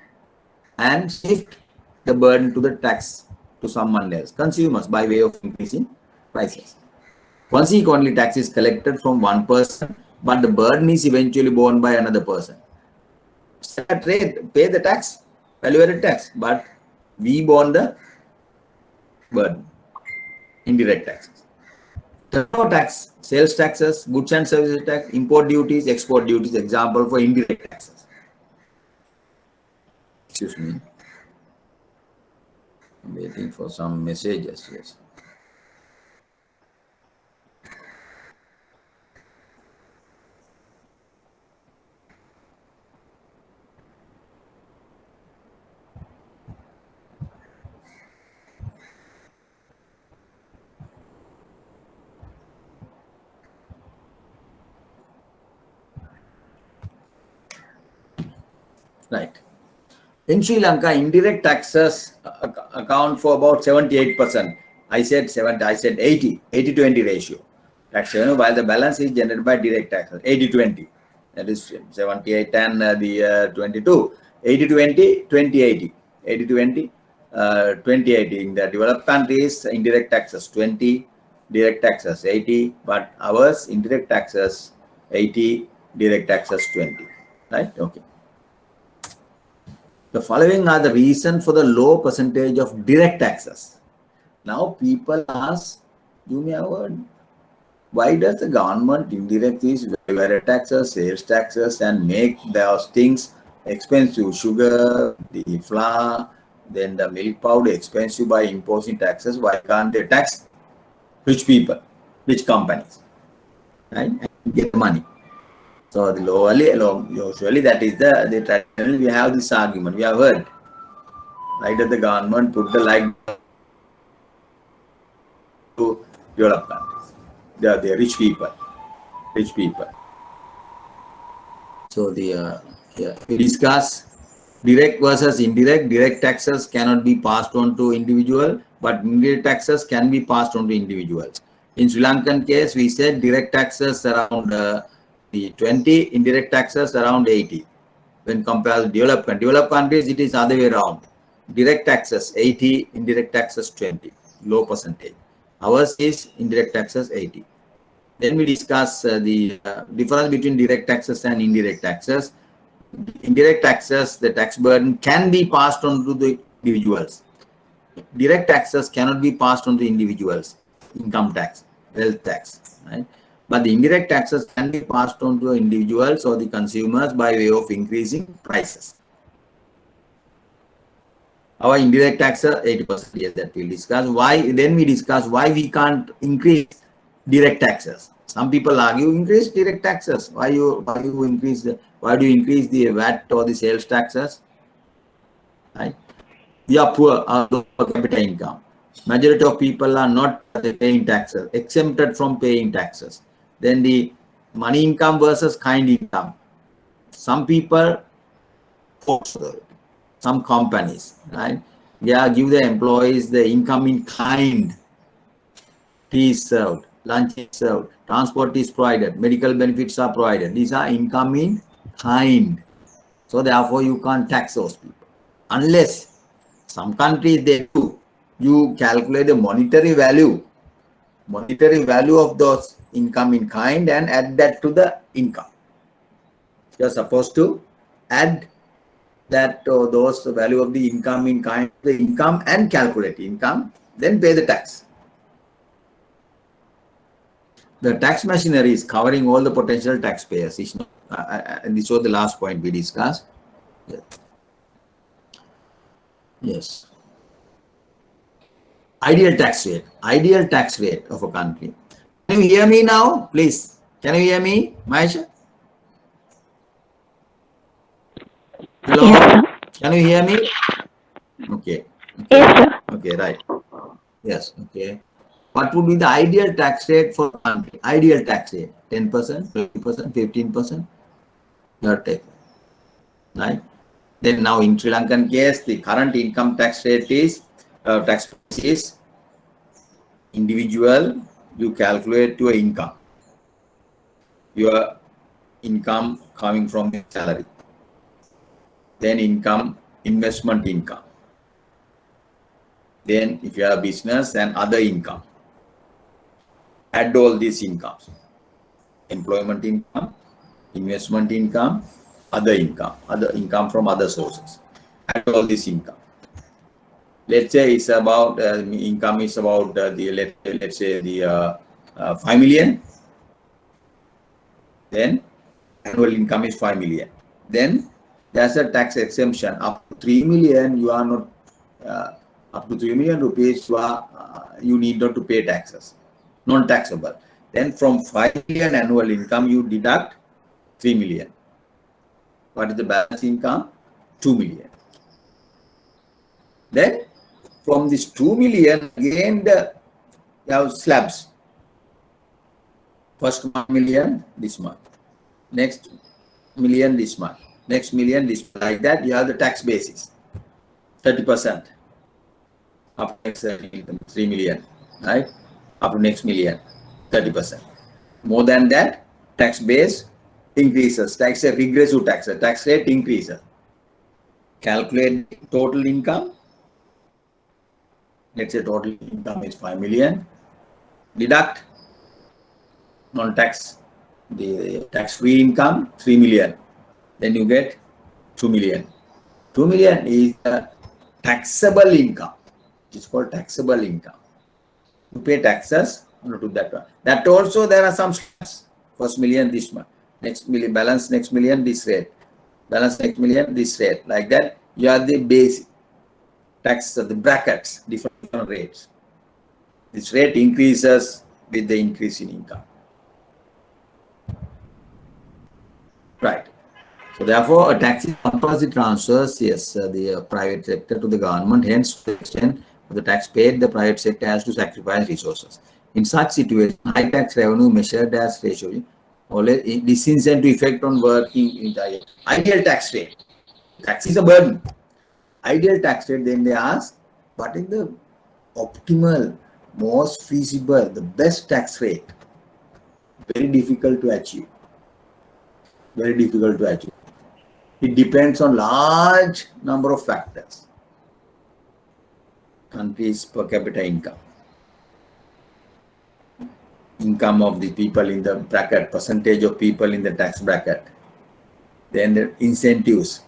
and shift the burden to the tax to someone else, consumers, by way of increasing prices. Consequently, tax is collected from one person, but the burden is eventually borne by another person. At rate, pay the tax, value-added tax, but we borne the burden, indirect taxes. Turnover tax, sales taxes, goods and services tax, import duties, export duties, example for indirect taxes. Excuse me. I'm waiting for some messages. Yes. Right. In Sri Lanka, indirect taxes account for about 78%. I said 70, I said 80-20 ratio. Tax revenue, while the balance is generated by direct taxes, 80-20. That is 78 and the 22. 80-20, 20-80. 80-20, 20-80. In the developed countries, indirect taxes 20, direct taxes 80, but ours, indirect taxes 80, direct taxes 20. Right? Okay. The following are the reason for the low percentage of direct taxes. Now people ask, give me a word. Why does the government indirect these value-added taxes, sales taxes, and make those things expensive? Sugar, the flour, then the milk powder expensive by imposing taxes. Why can't they tax rich people, rich companies, right? And get money. So the usually that is the traditional. We have this argument. We have heard. Right, that the government put the light to developed countries. They are the rich people, rich people. So the we discuss direct versus indirect. Direct taxes cannot be passed on to individual, but indirect taxes can be passed on to individuals. In Sri Lankan case, we said direct taxes around the 20, indirect taxes around 80. When compared to developed countries, it is other way around. Direct taxes 80, indirect taxes 20, low percentage. Ours is indirect taxes 80. Then we discuss the difference between direct taxes and indirect taxes. Indirect taxes, the tax burden can be passed on to the individuals. Direct taxes cannot be passed on to individuals. Income tax, wealth tax, right? But the indirect taxes can be passed on to individuals or the consumers by way of increasing prices. Our indirect taxes 80%, yes, that we'll discuss. Why? Then we discuss why we can't increase direct taxes. Some people argue increase direct taxes. Why do you increase the VAT or the sales taxes? Right? We are poor, our low per capita income. Majority of people are not paying taxes, exempted from paying taxes. Then the money income versus kind income. Some people, some companies, right? They give the employees the income in kind. Tea is served, lunch is served, transport is provided, medical benefits are provided. These are income in kind. So therefore, you can't tax those people. Unless some countries they do, you calculate the monetary value of those income in kind and add that to the income. You're supposed to add that those value of the income in kind, the income, and calculate income, then pay the tax. The tax machinery is covering all the potential taxpayers. It's not, and this was the last point we discussed. Yes. Ideal tax rate of a country. Can you hear me now, please? Can you hear me, Maisha? Hello? Yes, Can you hear me? Okay. yes, sir. Okay, right. Yes, okay. What would be the ideal tax rate for a country? Ideal tax rate, 10%, 20%, 15%? Your take, right? Then now in Sri Lankan case, the current income tax rate is, tax is individual, you calculate your income coming from the salary, then investment income, then if you have business and other income, Add all these incomes: employment income, investment income, other income from other sources. Add all this income. Let's say it's about income is about let's say the 5 million. Then annual income is 5 million. Then there's a tax exemption up to 3 million. You are not up to 3 million rupees. You need not to pay taxes, non-taxable. Then from 5 million annual income, you deduct 3 million. What is the balance income? 2 million. Then from this 2 million, again you have slabs. First 1 million this month, next million this month, next million this month. Like that, you have the tax basis 30%. Up to next 3 million, right? Up to next million, 30%. More than that, tax base increases. Tax a regressive tax. The tax rate increases. Calculate total income. Let's say total income is 5 million. Deduct non-tax, the tax-free income, 3 million. Then you get 2 million. 2 million is taxable income. It's called taxable income. You pay taxes to that one. That also there are some steps. First million this month, next million balance, next million this rate, balance next million this rate. Like that, you have the base tax, the brackets, different rates. This rate increases with the increase in income. Right. So therefore, a tax is compulsory transfers, yes, the private sector to the government. Hence, to the extent of the tax paid, the private sector has to sacrifice resources. In such situation, high tax revenue measured as ratio, disincentive effect on working in the ideal tax rate. Tax is a burden. Ideal tax rate, then they ask, what is the optimal, most feasible, the best tax rate? Very difficult to achieve. Very difficult to achieve. It depends on large number of factors. Country's per capita income, income of the people in the bracket, percentage of people in the tax bracket, then the incentives,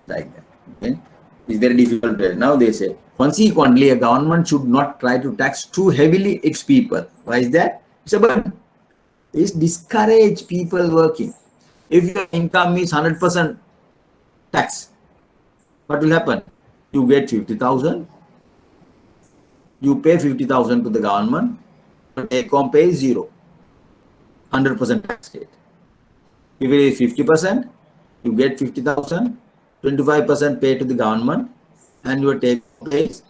like that. Okay? It's very difficult. Now they say, consequently, a government should not try to tax too heavily its people. Why is that? It's a burden. It's discourage people working. If your income is 100% tax, what will happen? You get 50,000. You pay 50,000 to the government. Take home pay is 0. 100% tax rate. If it is 50%, you get 50,000. 25% pay to the government, and your take home pay is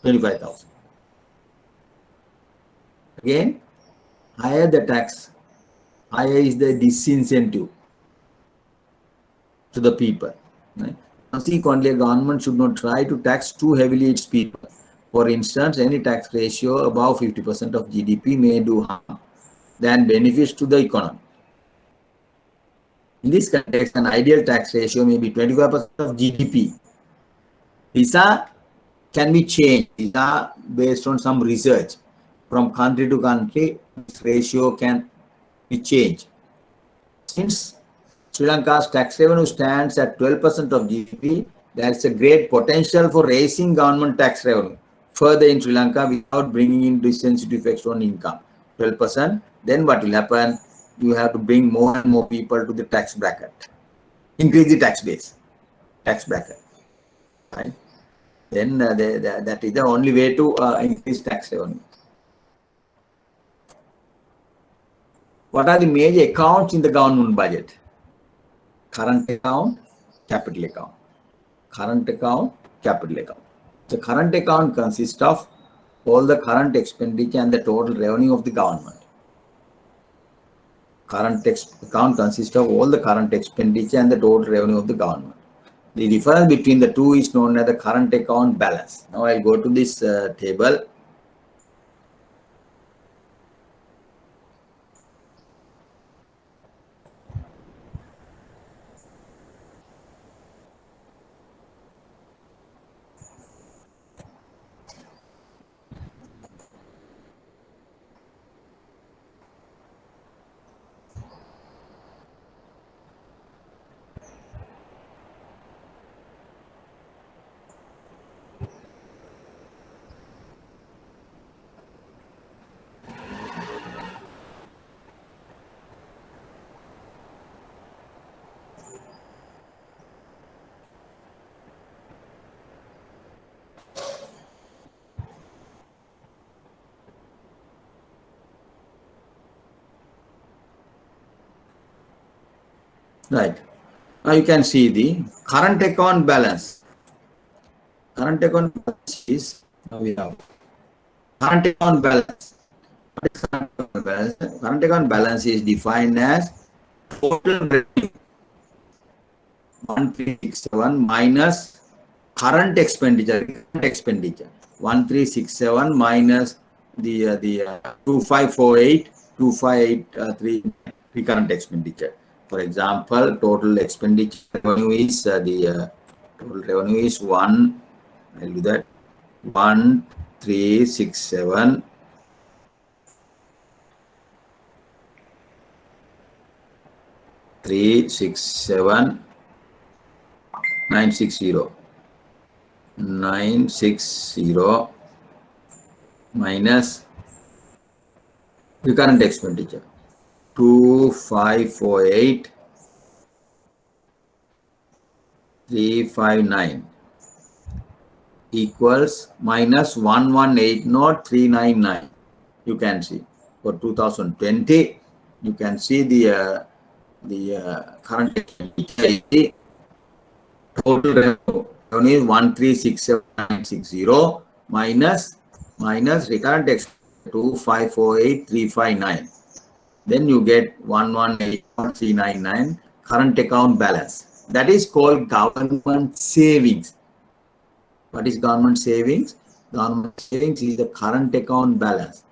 25,000. Again, higher the tax, higher is the disincentive to the people. Right? Consequently, a government should not try to tax too heavily its people. For instance, any tax ratio above 50% of GDP may do harm than benefits to the economy. In this context, an ideal tax ratio may be 25% of GDP. These can be changed. These are based on some research. From country to country, this ratio can be changed. Since Sri Lanka's tax revenue stands at 12% of GDP, there is a great potential for raising government tax revenue further in Sri Lanka without bringing in disincentive effects on income. 12%, then what will happen? You have to bring more and more people to the tax bracket. Increase the tax base, tax bracket. Right? Then that is the only way to increase tax revenue. What are the major accounts in the government budget? Current account, capital account. Current account, capital account. The current account consists of all the current expenditure and the total revenue of the government. Current account consists of all the current expenditure and the total revenue of the government. The difference between the two is known as the current account balance. Now I'll go to this table. Right. Now you can see the current account balance. Current account balance is, now we have current account balance. What is current account balance? Current account balance is defined as total revenue 1367 minus current expenditure. 1367 minus the 2548 recurrent expenditure. For example, total expenditure revenue is total revenue is one. I'll do that. 1367 960 minus recurrent expenditure 2548 359 equals minus 1180,399. You can see for 2020 you can see the current expenditure. Total revenue is 1367960 minus recurrent expenditure 2548359. Then you get 118399 current account balance. That is called government savings. What is government savings? Government savings is the current account balance.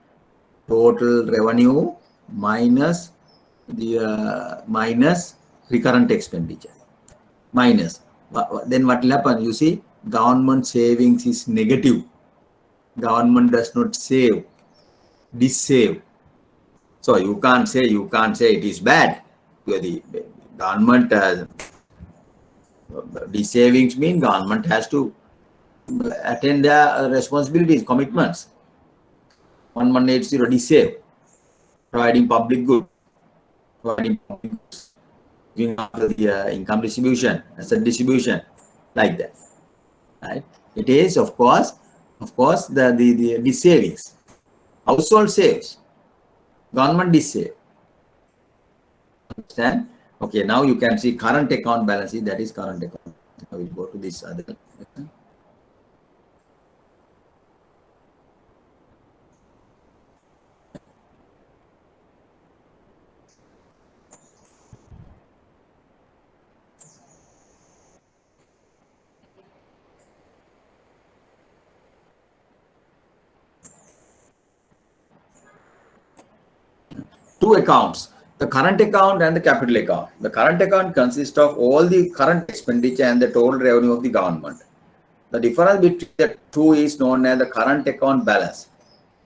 Total revenue minus the minus recurrent expenditure. Minus. Then what will happen? You see, government savings is negative. Government does not save, dissave. So you can't say it is bad. The government dissavings mean government has to attend their responsibilities, commitments. 1180 dissave, providing public good, providing public goods, giving after the income distribution, asset distribution, like that. Right? It is of course the savings. Household saves, government dissave. Understand? Okay, now you can see current account balance. That is current account. I will go to this other. Two accounts, the current account and the capital account. The current account consists of all the current expenditure and the total revenue of the government. The difference between the two is known as the current account balance.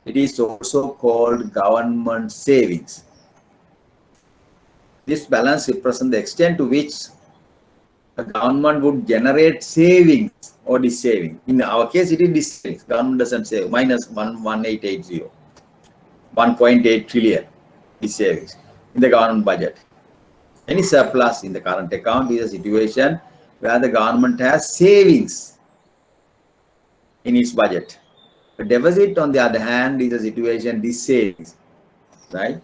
It is also called government savings. This balance represents the extent to which the government would generate savings or dissaving. In our case, it is dissavings. Government doesn't save. Minus 11880, 1.8 trillion savings in the government budget. Any surplus in the current account is a situation where the government has savings in its budget. A deficit, on the other hand, is a situation dissavings, right?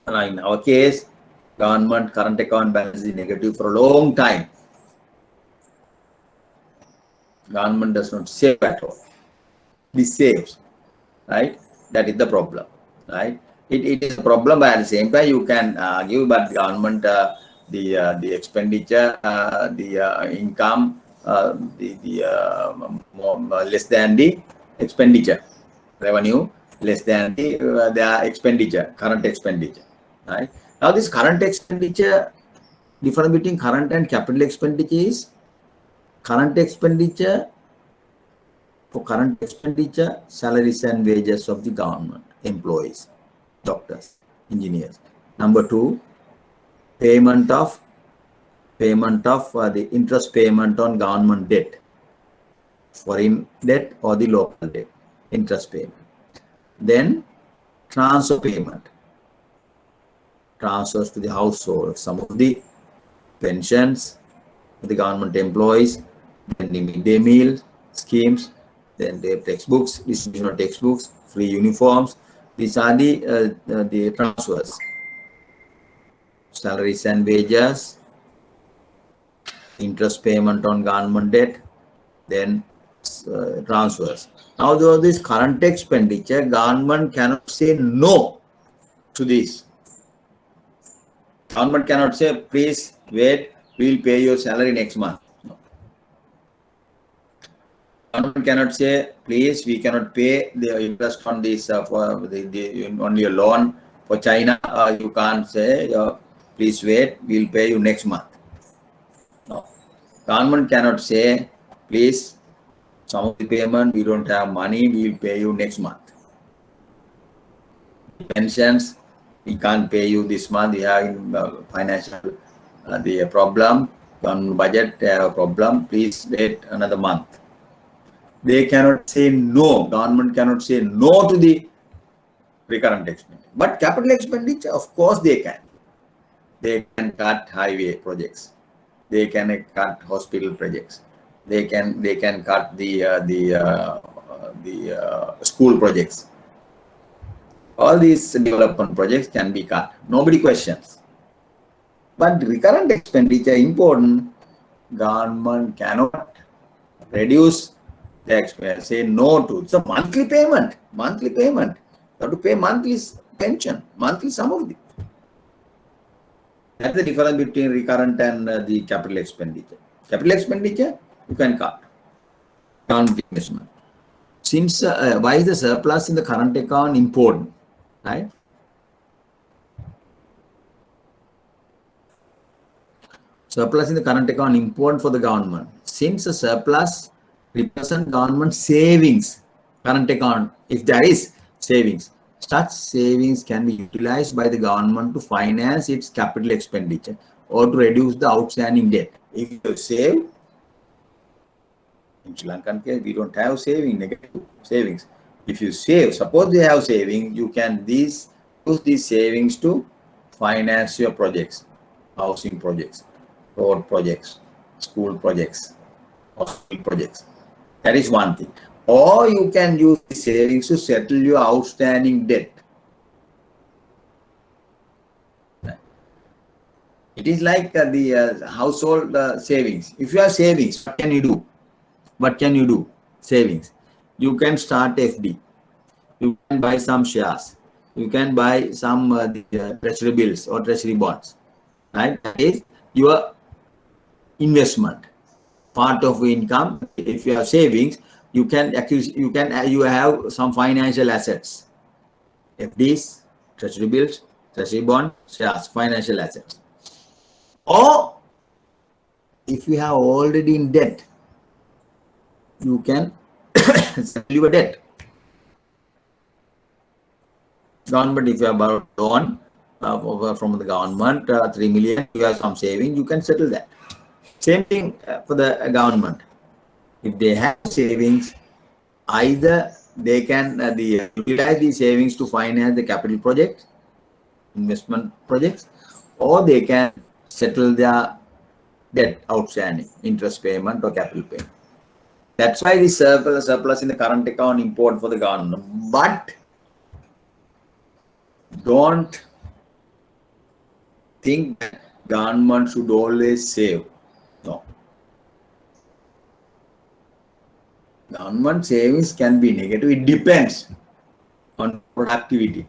In our case, government current account balance is negative for a long time. Government does not save at all. This saves, right? That is the problem, right? It is a problem, but at the same time you can give, but government the expenditure, the income, less than the expenditure, revenue less than the their expenditure, current expenditure, right? Now this current expenditure, difference between current and capital expenditure is current expenditure. For current expenditure, salaries and wages of the government employees, doctors, engineers. Number two, payment of the interest payment on government debt, foreign debt or the local debt, interest payment. Then transfer payment, transfers to the household, some of the pensions for the government employees, then the midday meal schemes, then the textbooks, distribution of textbooks, free uniforms. These are the transfers. salaries and wages, interest payment on government debt, then transfers. Now, though this current expenditure, government cannot say no to this. Government cannot say, please wait, we will pay your salary next month. No. Government cannot say, please, we cannot pay the interest on this for on your loan for China. You can't say, please wait, we will pay you next month. No. Government cannot say, please, some of the payment, we don't have money, we will pay you next month. Pensions, we can't pay you this month, we have financial the problem, on budget problem, please wait another month. They cannot say no, government cannot say no to the recurrent expenditure. But capital expenditure, of course they can. They can cut highway projects. They can cut hospital projects. They can cut the school projects. All these development projects can be cut. Nobody questions. But recurrent expenditure important. Government cannot reduce the expense. Say no to. It's a monthly payment. Monthly payment. You have to pay monthly pension. Monthly sum of it. That's the difference between recurrent and the capital expenditure. Capital expenditure, you can cut. Account investment. Since why is the surplus in the current account important, right? Surplus in the current account important for the government. Since the surplus represent government savings, current account, if there is savings, such savings can be utilized by the government to finance its capital expenditure or to reduce the outstanding debt. If you save, in Sri Lankan case, we don't have negative savings. If you save, suppose they have savings, you can use these savings to finance your projects, housing projects, road projects, school projects, hospital projects. That is one thing. Or you can use the savings to settle your outstanding debt. It is like the household savings. If you have savings, what can you do? What can you do? Savings. You can start FD. You can buy some shares. You can buy some treasury bills or treasury bonds. Right? That is your investment. Part of income. If you have savings, you have some financial assets. FDs, treasury bills, treasury bond, shares, financial assets. Or if you have already in debt, you can settle your debt. Government, if you have borrowed loan from the government, 3 million, you have some saving, you can settle that. Same thing for the government. If they have savings, either they can utilize these savings to finance the capital projects, investment projects, or they can settle their debt outstanding, interest payment or capital payment. That's why the surplus in the current account important for the government. But don't think that government should always save. No. Government savings can be negative. It depends on productivity.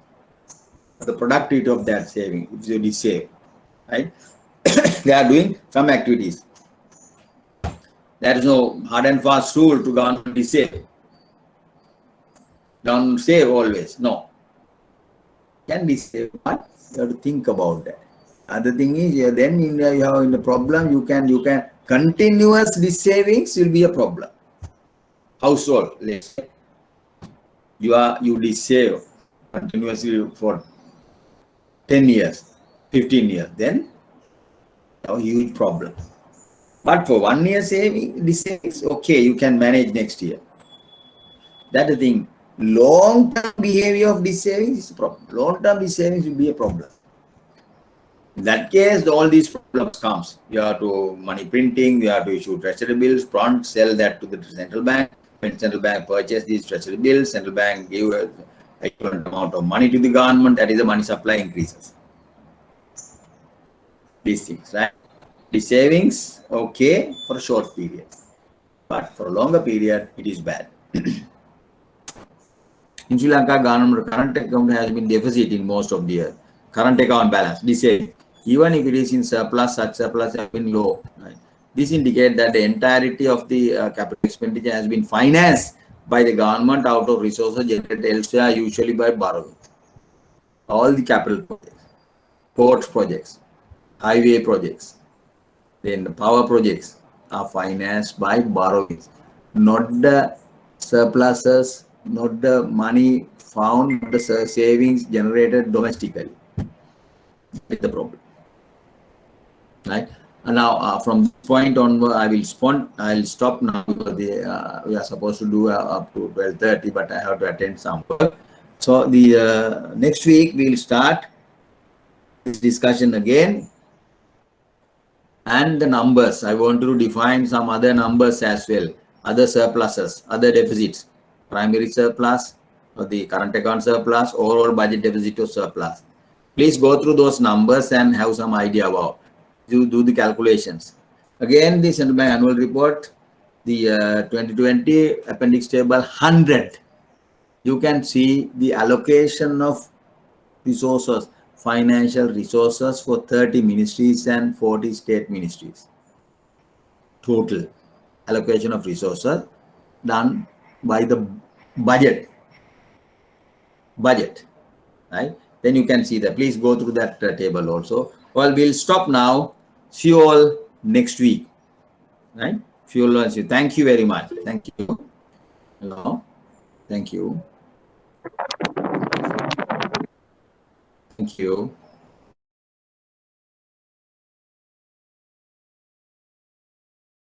The productivity of that saving, if you save, right? They are doing some activities. There is no hard and fast rule to government to save. Don't save always. No. Can be saved, but you have to think about that. Other thing is, then you have in the problem, you can continuous this savings will be a problem. Household, let's say you save continuously for 10 years, 15 years, then a huge problem. But for 1 year saving, this savings, okay, you can manage next year. That's the thing. Long-term behavior of this savings is a problem. Long-term this savings will be a problem. In that case, all these problems comes. You have to money printing, you have to issue treasury bills, front, sell that to the central bank. When central bank purchase these treasury bills, central bank give an equivalent amount of money to the government, that is the money supply increases. these things, right? The savings, okay, for a short period, but for a longer period, it is bad. In Sri Lanka, government current account has been deficit in most of the year. Current account balance, saving, even if it is in surplus, such surplus have been low. Right? This indicates that the entirety of the capital expenditure has been financed by the government out of resources generated elsewhere, usually by borrowing. All the capital projects, port projects, highway projects, then the power projects are financed by borrowings, not the surpluses, not the money found, the savings generated domestically. That's the problem, right? And now from this point onward, I'll stop now because we are supposed to do up to 12:30, but I have to attend some work. So the next week we'll start this discussion again. And the numbers, I want to define some other numbers as well, other surpluses, other deficits, primary surplus, or the current account surplus, overall budget deficit or surplus. Please go through those numbers and have some idea about, do the calculations. Again, the Central Bank annual report, the 2020 appendix table 100, you can see the allocation of resources, financial resources for 30 ministries and 40 state ministries. Total allocation of resources done by the budget, right? Then you can see that. Please go through that table also. Well, we'll stop now. See you all next week, right? Thank you very much. Thank you. Hello. Thank you. Thank you.